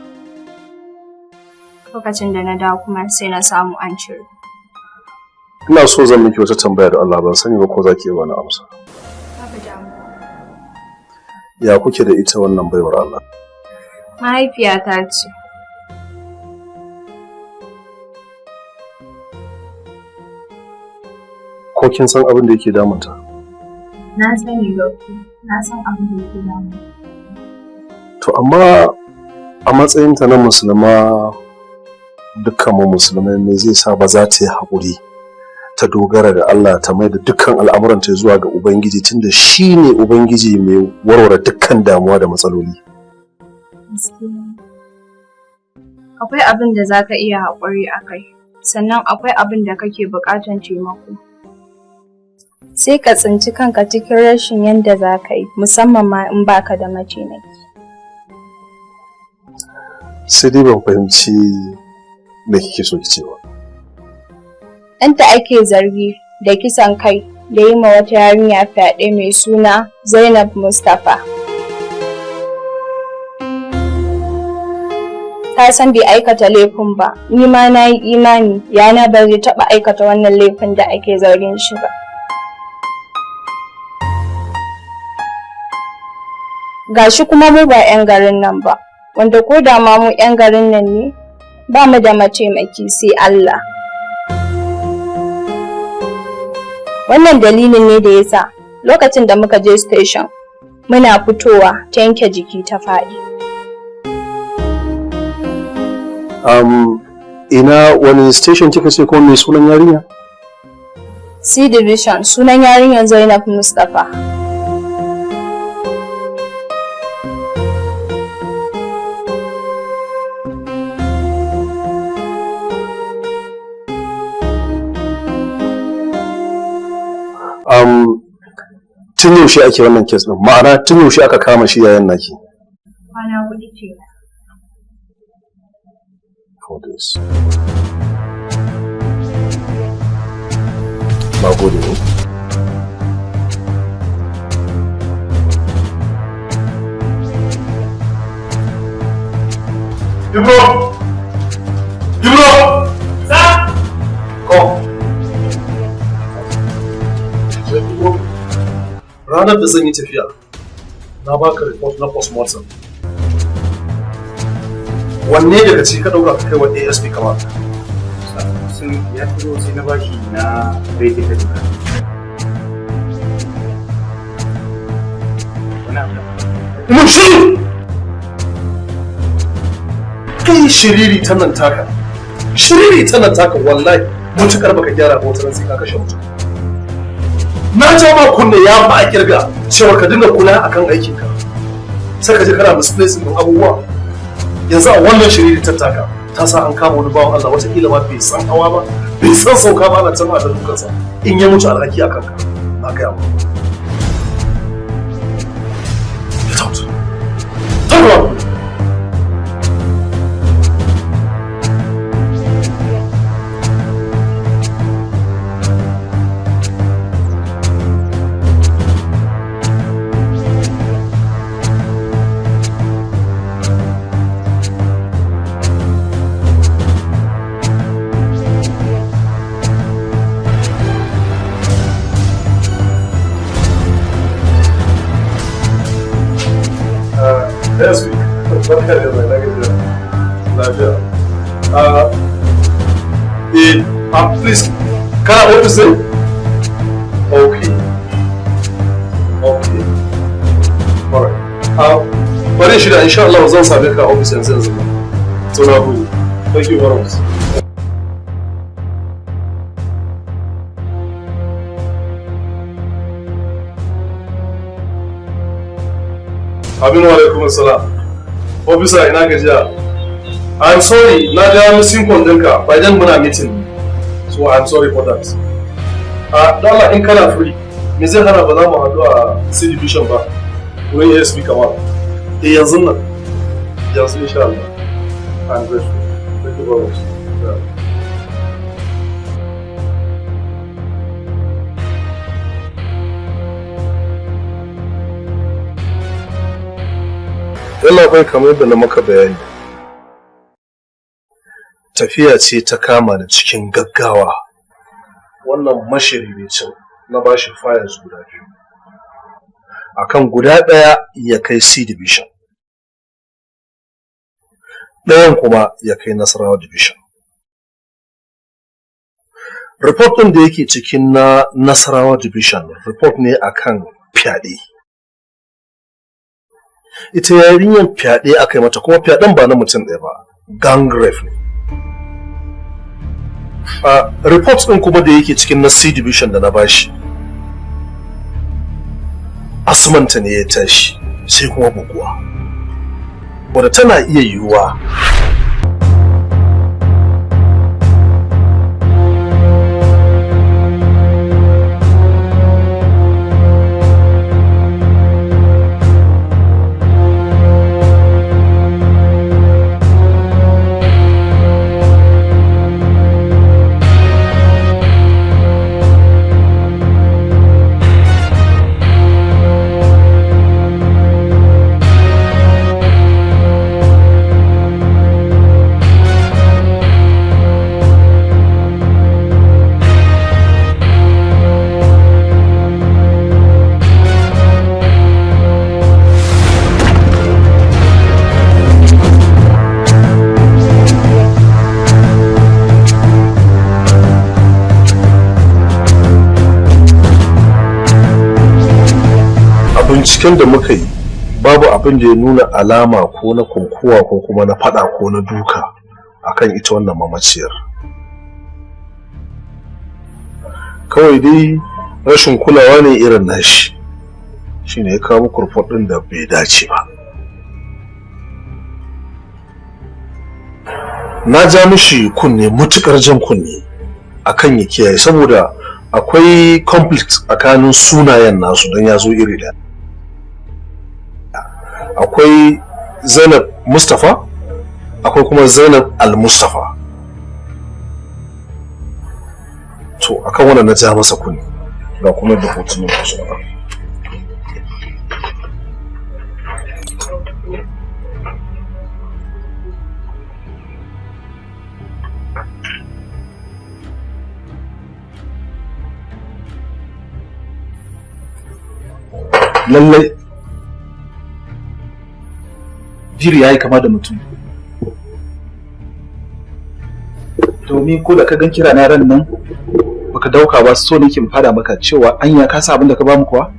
Lokacin da na dawo kuma sai na samu an cire. Ina so zan miki wata tambaya da Allah ban sani ba ko zaki yi wani amsa. Babu damuwa. Ya kuke da ita wannan baiwar Allah? Mahaifiyata ce. Ko kin san abin da yake damunta? Na sani dokta, na san abin da yake damunta. To amma a matsayinta na musulma dukkan mu musulmai me zai sa ba za ta yi haƙuri ta dogara da Allah ta mai da dukkan al'amuranta zuwa ga Ubangiji tunda shi ne Ubangiji mai warware dukkan damuwa da matsaloli. Akwai abin da za ka iya haƙuri a kai, sannan akwai abin da kake buƙatar taimako. Sai ka tsinci kanka cikin rashin yadda za ka yi, musamman ma in baka da mataimaki. Sai dai ban fahimci me kike so ki ce ba. Ɗanta ake zargi da kisan kai da yi ma wata yarinya fyaɗe mai suna Zainab Mustapha. Ta san bai aikata laifin ba, ni ma na yi imani yana ba zai taɓa aikata wannan laifin da ake zargin shi ba. Gashi kuma mu ba 'yan garin nan ba, wanda ko da ma mu 'yan garin nan ne, ba mu da mataimaki sai Allah. Wannan dalilin ne da ya sa lokacin da muka je station muna fitowa ta yanke jiki ta faɗi. Ina wani station kika ce ko mai sunan yarinya? C division, sunan yarinyar Zainab Mustapha. Tun yaushe ake wannan kes din? Ma'ana tun yaushe aka kama shi yayan naki? Kwana 4 ce. For this. Na gode ne. Ibro! Sa! Come. Ranar da zan yi tafiya, na baka report na postmortem. Wanne daga ciki ka ɗauka ka kai wa ASP kamar? Sun ya turo sai na bashi na rete ta duka. Mun shiru! Kai shiriri ta nan taka. Shiriri ta nan taka wallahi mutukar baka gyara ba wata sai ka kashe mutum. Na ja ma kunne ya ba a kirga cewa ka dinga kula akan aikinka. Sai ka je kana misplacing din abubuwa. Yanzu a wannan shiriri tattaka ta sa an kama wani bawan Allah wataƙila ma bai san hawa ba, bai san sauka ba ana can a da dukansa. In ya mutu alhaki a kanka, na gaya ma. Get out. Turn around. Yes, please, can I what to say? Okay. Okay. Alright. bari shi da insha Allah zan same ka a office yanzu. So na gode. Thank you very much. Aminu alaikum assalam. Officer ina gajiya. I'm sorry, na ja missing call ɗinka. By then muna meeting. So I'm sorry for that. Dala in kana free. Me zai hana ba za mu haɗu a C division ba. Wurin ASP kamar. Yanzu nan. Yanzu insha Allah. I'm grateful. Thank you very much. Yalla bai kamar yadda na maka bayani. Tafiya ce ta kama ni cikin gaggawa. Wannan mashiriricin na bashi files guda biyu. Akan guda ɗaya ya kai C division. Ɗayan kuma ya kai Nasarawa division. Report ɗin da yake cikin na Nasarawa division report ne akan fyaɗe. Ita yarinyar fyaɗe aka yi mata kuma fyaɗen ba na mutum ɗaya ba, gang rape ne. Report ɗin kuma da yake cikin na C division da na bashi, asmanta ne ya tashi sai kuma buguwa, wadda tana iya yiwuwa binciken da muka yi babu abin da ya nuna alama ko na kunkuwa ko kuma na fada ko na duka akan ita wannan mamaciyar. Kawai dai rashin kulawa ne irin nashi shine ya kawo muku report din da bai dace ba. Na ja mishi kunne mutukar jan kunne akan ya kiyaye saboda akwai conflict tsakanin sunayen nasu don ya zo iri da. Akwai Zainab Mustafa, akwai kuma Zainab Al-Mustafa. To akan wannan na ja masa kunni ga kuma da hotunan su ba. Lallai jiri ya yi kama da mutum, domin ko da ka gan kira na ran nan baka dauka ba, so nake in fada maka cewa anya ka sa abin da ka bamu kuwa,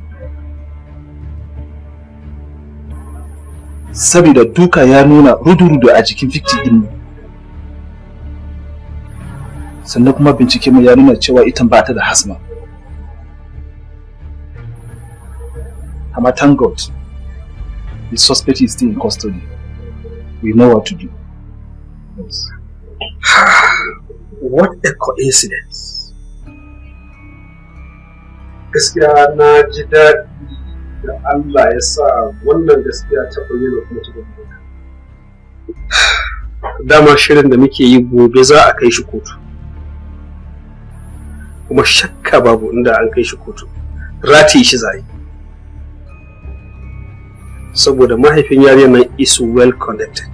saboda duka ya nuna rudu-rudu a jikin victim din mu, sannan kuma bincike mu ya nuna cewa ita ba ta da hasma. Amma thank God, the suspect is still in custody. We know what to do. Yes. What a coincidence. Gaskiya na ji daɗi da Allah ya sa wannan gaskiya ta bayyana kuma ta bayyana. Dama shirin da muke yi gobe za a kai shi kotu. Kuma shakka babu inda an kai shi kotu. Rati shi zai. Saboda mahaifin yariyar nan is well connected.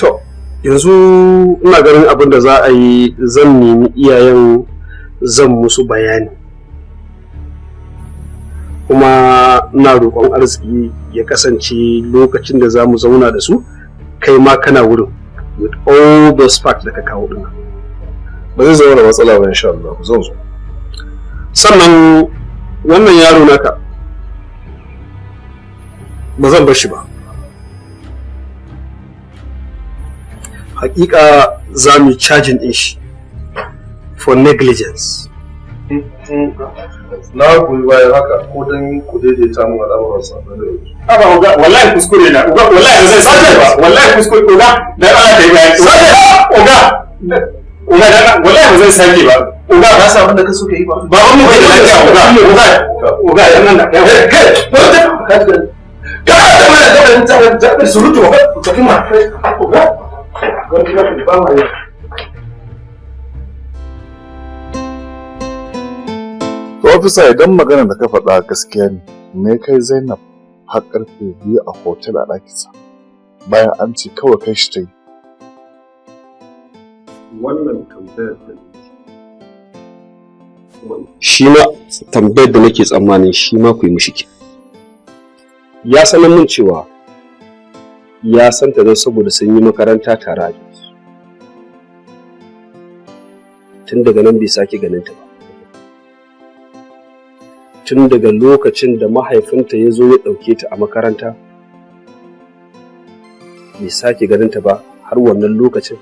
To, yanzu ina ganin abin da za a yi, zan nemi iyayen zan musu bayani. Kuma ina roƙon arziki ya kasance lokacin da za mu zauna da su, kai ma kana wurin with all those facts da ka kawo dinnan. Ba zai zama da matsala ba insha Allah, zan zo. Sannan wannan yaro naka ba zan bar shi ba. Hakika za mu cajin din shi for negligence. Na goyi bayan haka ko don ku daidaita mun al'amuran sa na da yau. Aba uga wallahi kuskure na uga wallahi ba zan sake ba wallahi kuskure uga dan Allah kai bayani uga dan wallahi ba zan sake ba uga ka sa abin da ka so ka yi ba ba mu bai da lafiya uga dan nan da kai ka da mana da surutu ka kuma uga ba ma yi. Ofisa idan magana da ka faɗa gaskiya ne, me kai Zainab har karfe 2 a hotel a ɗakinsa bayan an ce kawai kai shi ta yi. Wannan tambayar da shi ma tambayar da nake tsammanin shi ma ku yi mishi ke. Ya sanar min cewa ya san ta don saboda sun yi makaranta tare a tun daga nan bai sake ganin ta ba. Tun daga lokacin da mahaifinta ya zo ya ɗauke ta a makaranta bai sake ganin ta ba har wannan lokacin.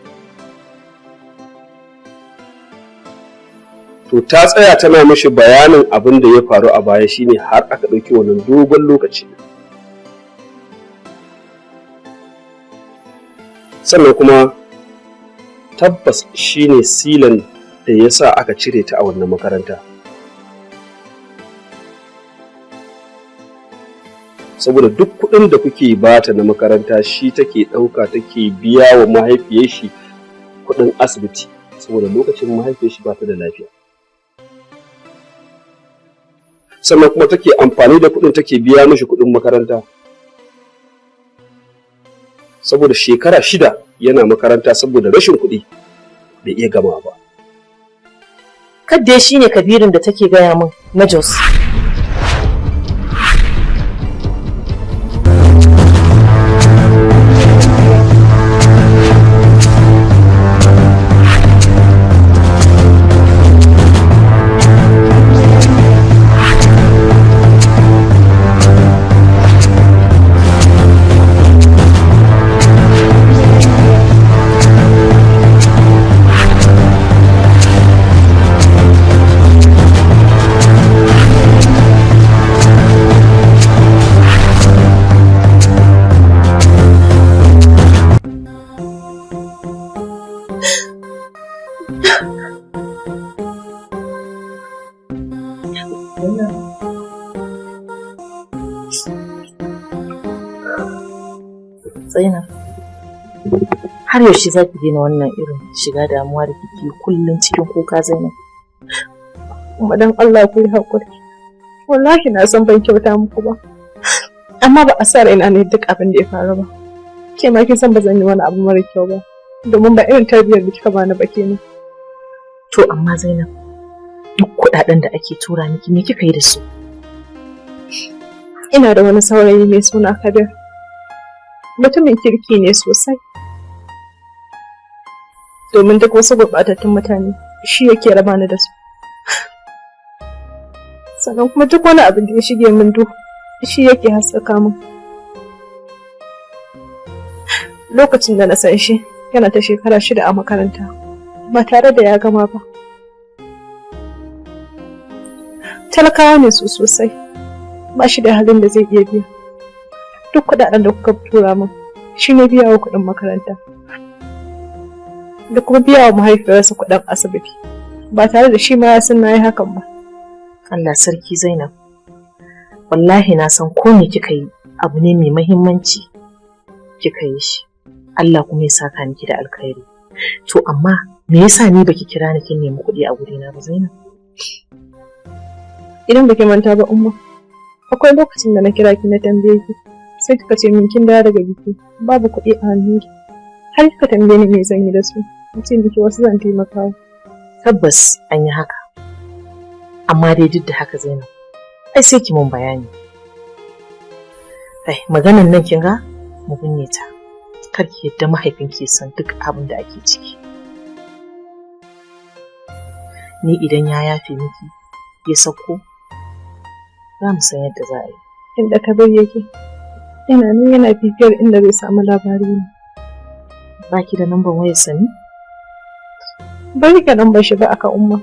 To ta tsaya tana mishi bayanin abin da ya faru a baya shine har aka ɗauki wannan dogon lokaci. Sannan kuma tabbas shine silan da ya sa aka cire ta a wannan makaranta. Saboda duk kuɗin da kuke bata na makaranta shi take ɗauka take biya wa mahaifiyar shi kuɗin asibiti saboda lokacin mahaifiyar shi bata da lafiya. Sannan kuma take amfani da kuɗin take biya mishi kuɗin makaranta. Saboda shekara 6 yana makaranta saboda rashin kuɗi bai iya gama ba. Kadda shi ne Kabirin da take gaya min na Jos. Zainab, har yaushe za ki daina wannan irin shiga damuwa da kike kullum cikin kuka Zainab? Kuma dan Allah ku yi haƙuri. Wallahi na san ban kyauta muku ba. Amma ba a sa raina ne duk abin da ya faru ba. Ke ma kin san ba zan yi wani abu mara kyau ba. Domin ba irin tarbiyyar da kika bani ba kenan. To amma Zainab, duk kuɗaɗen da ake tura miki me kika yi da su? Ina da wani saurayi mai suna Kabir. Mutumin kirki ne sosai. Domin duk wasu gurɓatattun mutane shi yake raba ni da su. Sannan kuma duk wani abin da ya shige min duhu shi yake haskaka min. Lokacin da na san shi yana ta shekara 6 a makaranta ba tare da ya gama ba. Talakawa ne su sosai, ba shi da halin da zai iya biya. Duk kuɗaɗen da kuka tura min shi ne biya wa kuɗin makaranta da kuma biya wa mahaifiyarsa kuɗin asibiti ba tare da shi ma ya san na yi hakan ba. Allah sarki Zainab, wallahi na san ko me kika yi abu ne mai muhimmanci kika yi shi. Allah kuma ya saka miki da alkhairi. To amma me yasa ni baki kira ni kin nemi kuɗi a gurina ba Zainab? Idan baki manta ba Umma, akwai lokacin da na kira ki na tambaye ki sai kika ce min kin dawo daga biki babu kuɗi a hannunki. Har kika tambaye ni me zan yi da su, ce miki wasu zan taimaka. Tabbas an yi haka. Amma dai duk da haka Zainab, ai sai ki mun bayani. Ai maganan nan kin ga mu binne ta. Kar ki yadda mahaifinki ya san duk abin da ake ciki. Ni idan ya yafe miki ya sauko, za mu san yadda za a yi. Inda Kabir yake, Ina nan yana bibiyar inda zai samu labari ne. Baki da namban wayar sani? Bari ka nambar shi ba aka umma.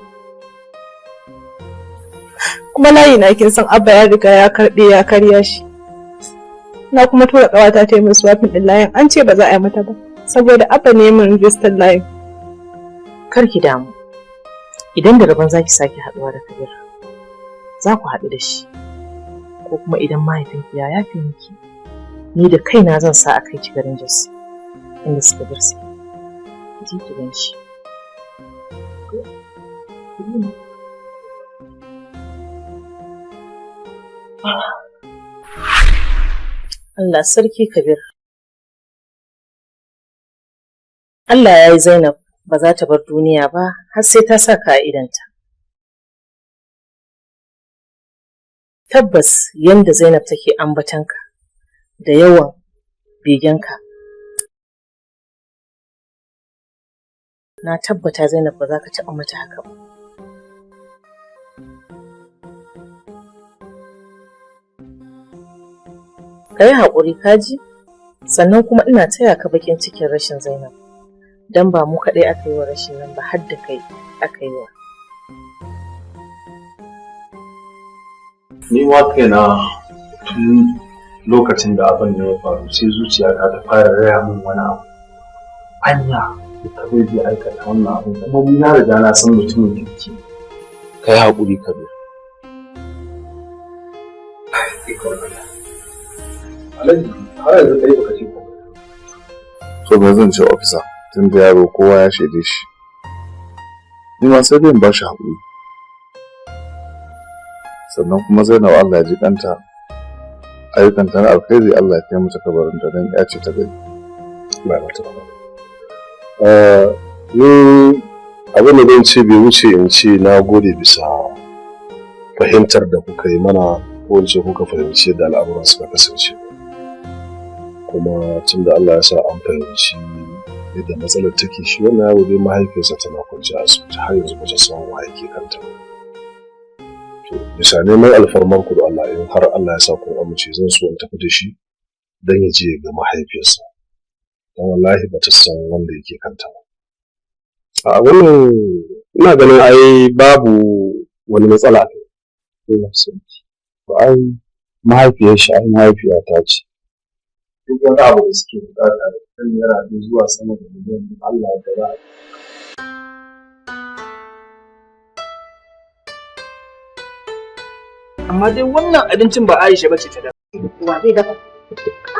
Kuma layi na kin san Abba ya riga ya karbe ya karya shi. Na kuma tura ƙawata ta yi min swapping din layin, an ce ba za a yi mata ba saboda Abba ne min register layin. Kar ki damu. Idan da rabon zaki sake haɗuwa da Kabir, za ku haɗu da shi. Ko kuma idan mahaifinki ya yafe miki, ni da kaina zan sa a kai ki garin Jos inda suka bar su. Ki ki gan shi. Allah sarki Kabir. Allah ya yi Zainab ba za ta bar duniya ba har sai ta sa ka a idanta. Tabbas yanda Zainab take ambatanka da yawan begenka, na tabbata Zainab ba za ka taɓa mata haka ba. Ka yi haƙuri kaji, sannan kuma ina taya ka bakin cikin rashin Zainab, don ba mu kaɗai aka yi wa rashin nan ba har da kai aka yi wa. Ni ma kaina tun lokacin da abin da ya faru sai zuciyata ta fara raya min wani abu. Anya da bai zai aikata wannan abin kuma ni na riga na san mutumin kirki. Ka yi haƙuri Kabir. Alhaji, har yanzu kai baka ce ko. To ba zan ce ofisa, tun da yaro kowa ya shaide shi. Ni ma sai dai in ba shi haƙuri. Sannan kuma Zainab Allah ya ji kanta, ayyukanta na alkhairi Allah ya kai mata kabarinta don ya ce ta gani. Ba mata ba. Ni abin da zan ce bai wuce in ce na gode bisa fahimtar da kuka yi mana ko in ce kuka fahimci yadda al'amuran suka kasance. Kuma tun da Allah ya sa an fahimci yadda matsalar take shi wannan yaro dai mahaifiyarsa tana kwanci a asibiti har yanzu ba ta san wa yake kanta. To bisa neman alfarmar ku da Allah in har Allah ya sa kun amince zan so in tafi da shi dan ya je ga mahaifiyarsa. Dan wallahi ba ta san wanda yake kanta ba. A wannan ina ganin ai babu wani matsala. To ai mahaifiyar shi ai mahaifiyata ce. Duk wani abu da suke bukata da kan yara zuwa sama da miliyan Allah ya gaba. Amma dai wannan abincin ba Aisha bace ta dafa. Wa zai dafa?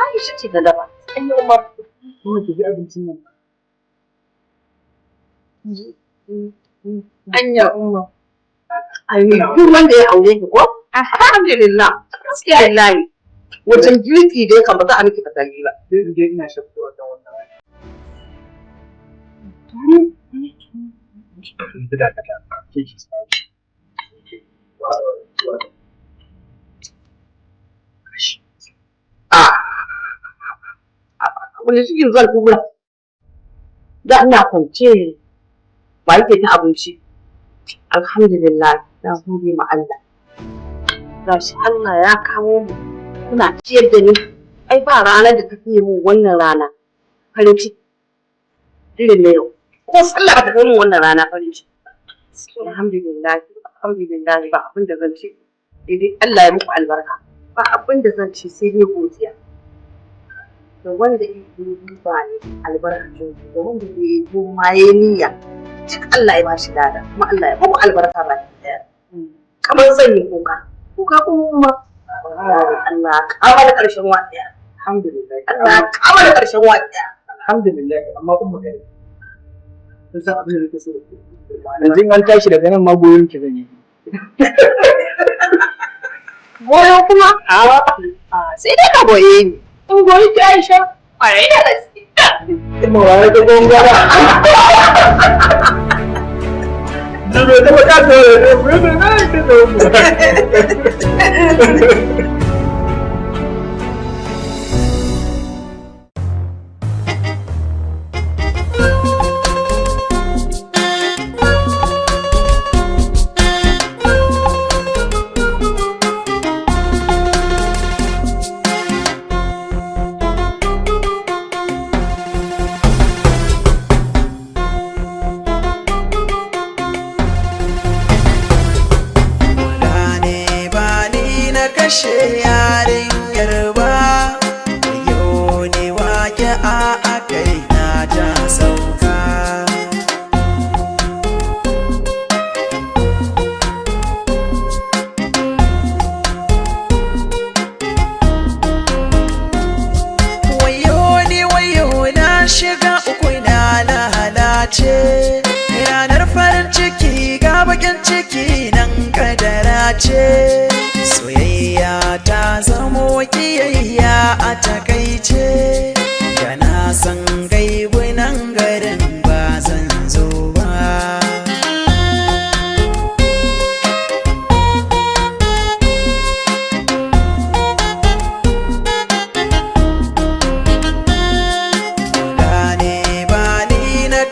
Aisha ce ta dafa. An yi umar. Kuma ki ji abincin nan. Anya umar. Ai duk wanda ya aure ki ko? Alhamdulillah. Gaskiya wallahi. Wajen girki dai kan ba za a miki fatali ba. Sai in je ina shakku da wannan. Wani cikin zan kubura. Da ina kwance ba yake ta abinci. Alhamdulillah na gode ma Allah. Gashi Allah ya kawo mu. Kuna ciyar da ni. Ai ba ranar da ta fiye mu wannan rana. Farin ciki. Irin na yau. Ko sallah ba ta kai mu wannan rana farin ciki. Alhamdulillah. Alhamdulillah ba abin da zan ce. Dai Allah ya muku albarka. Ba abin da zan ce sai dai godiya. Da wanda ya yi ba ne albarkacin da wanda ya yi ma ya niyya duk Allah ya bashi lada kuma Allah ya bamu albarka ba daya kamar zan yi kuka kuma Allah kama da karshen wadiya alhamdulillah Allah kama da karshen wadiya Alhamdulillah amma kuma kai kun san abin da kake so yanzu an tashi daga nan ma goyon ki zan yi goyo kuma sai dai ka goye ni in goyi ki Aisha ƙwarai da gaske. Kuma wani ta gongara. Jibe ta baka ta wani na yi ta zaune. shiga uku na lalace, ranar farin ciki ga bakin ciki nan kadara ce, soyayya ta zamo kiyayya a takaice, da na san gaibu nan garin ba zan zo ba.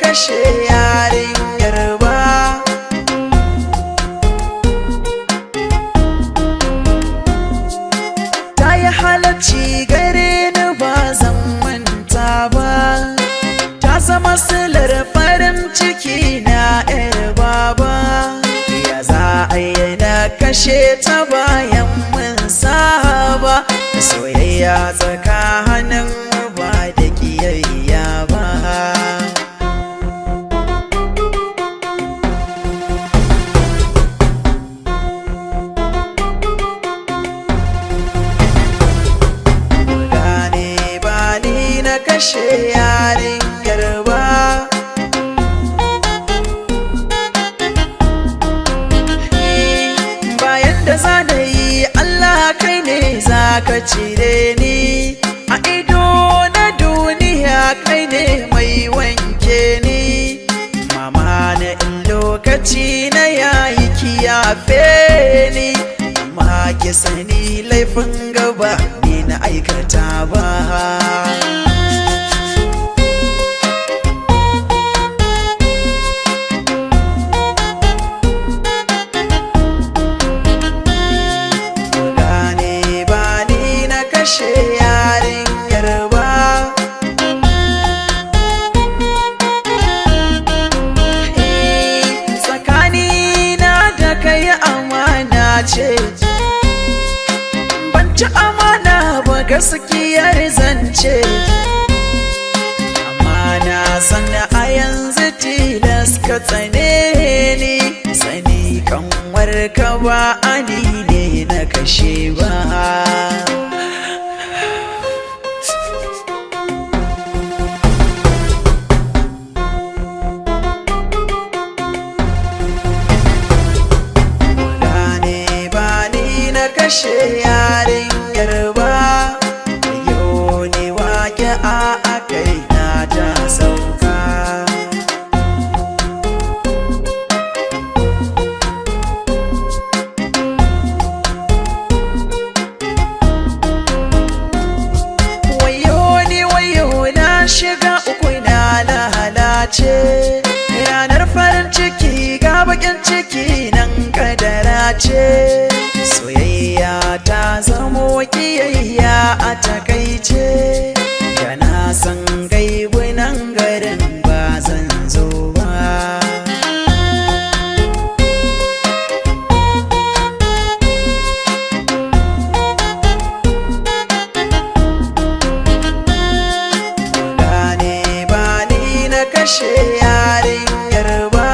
Kashe yarinyar ba, ta yi halacci gare ni ba zan manta ba, ta zama silar farin ciki na yar baba, ya za a yi na kashe ta bayan mun saba, soyayya tsakanin ba da kiyayya ba. Kashe yarinyar ba, bayan da za na yi Allah kai ne za ka cire ni, a ido na duniya kai ne mai wanke ni, mama na in lokaci na yayi kiyafe ni, ma ki sani laifin gaba ni na aikata ba. Kashe yarinyar ba, tsakanina da kai amana ce, ban ci amana ba gaskiyar zance, amana sannan a yanzu tilas ka tsane ni, sani kanwar ka ba ani ne na kashe ba. Kashe yarinyar ba, yau ne waƙi'a a kai na ta sauka. Wayo ni wayo na shiga uku na lalace, ranar farin ciki ga bakin ciki nan kadara ce, soyayya ta zamo kiyayya a takaice, da na san gaibu nan garin ba zan zo ba. Gane ba ni na kashe yarinyar ba,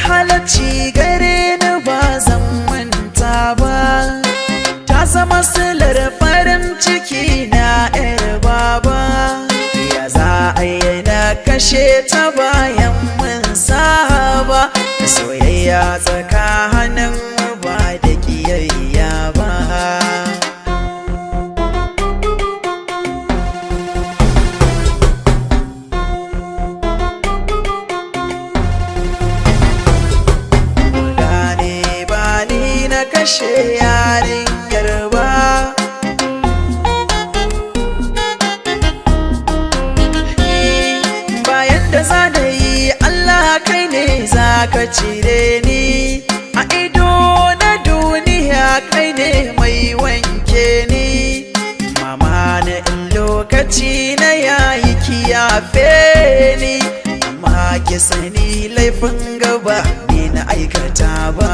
halacci gare ni ba zan manta ba, ta zama silar farin ciki na yar baba, ya za a yi na kashe ta bayan mun saba, soyayya tsakanin ba da kiyayya ba. Kashe yarinyar ba, bayan da za na yi Allah kai ne za ka cire ni, a ido na duniya kai ne mai wanke ni, mama na in lokaci na yayi kiyafe ni, amma ki sani laifin gaba ni na aikata ba.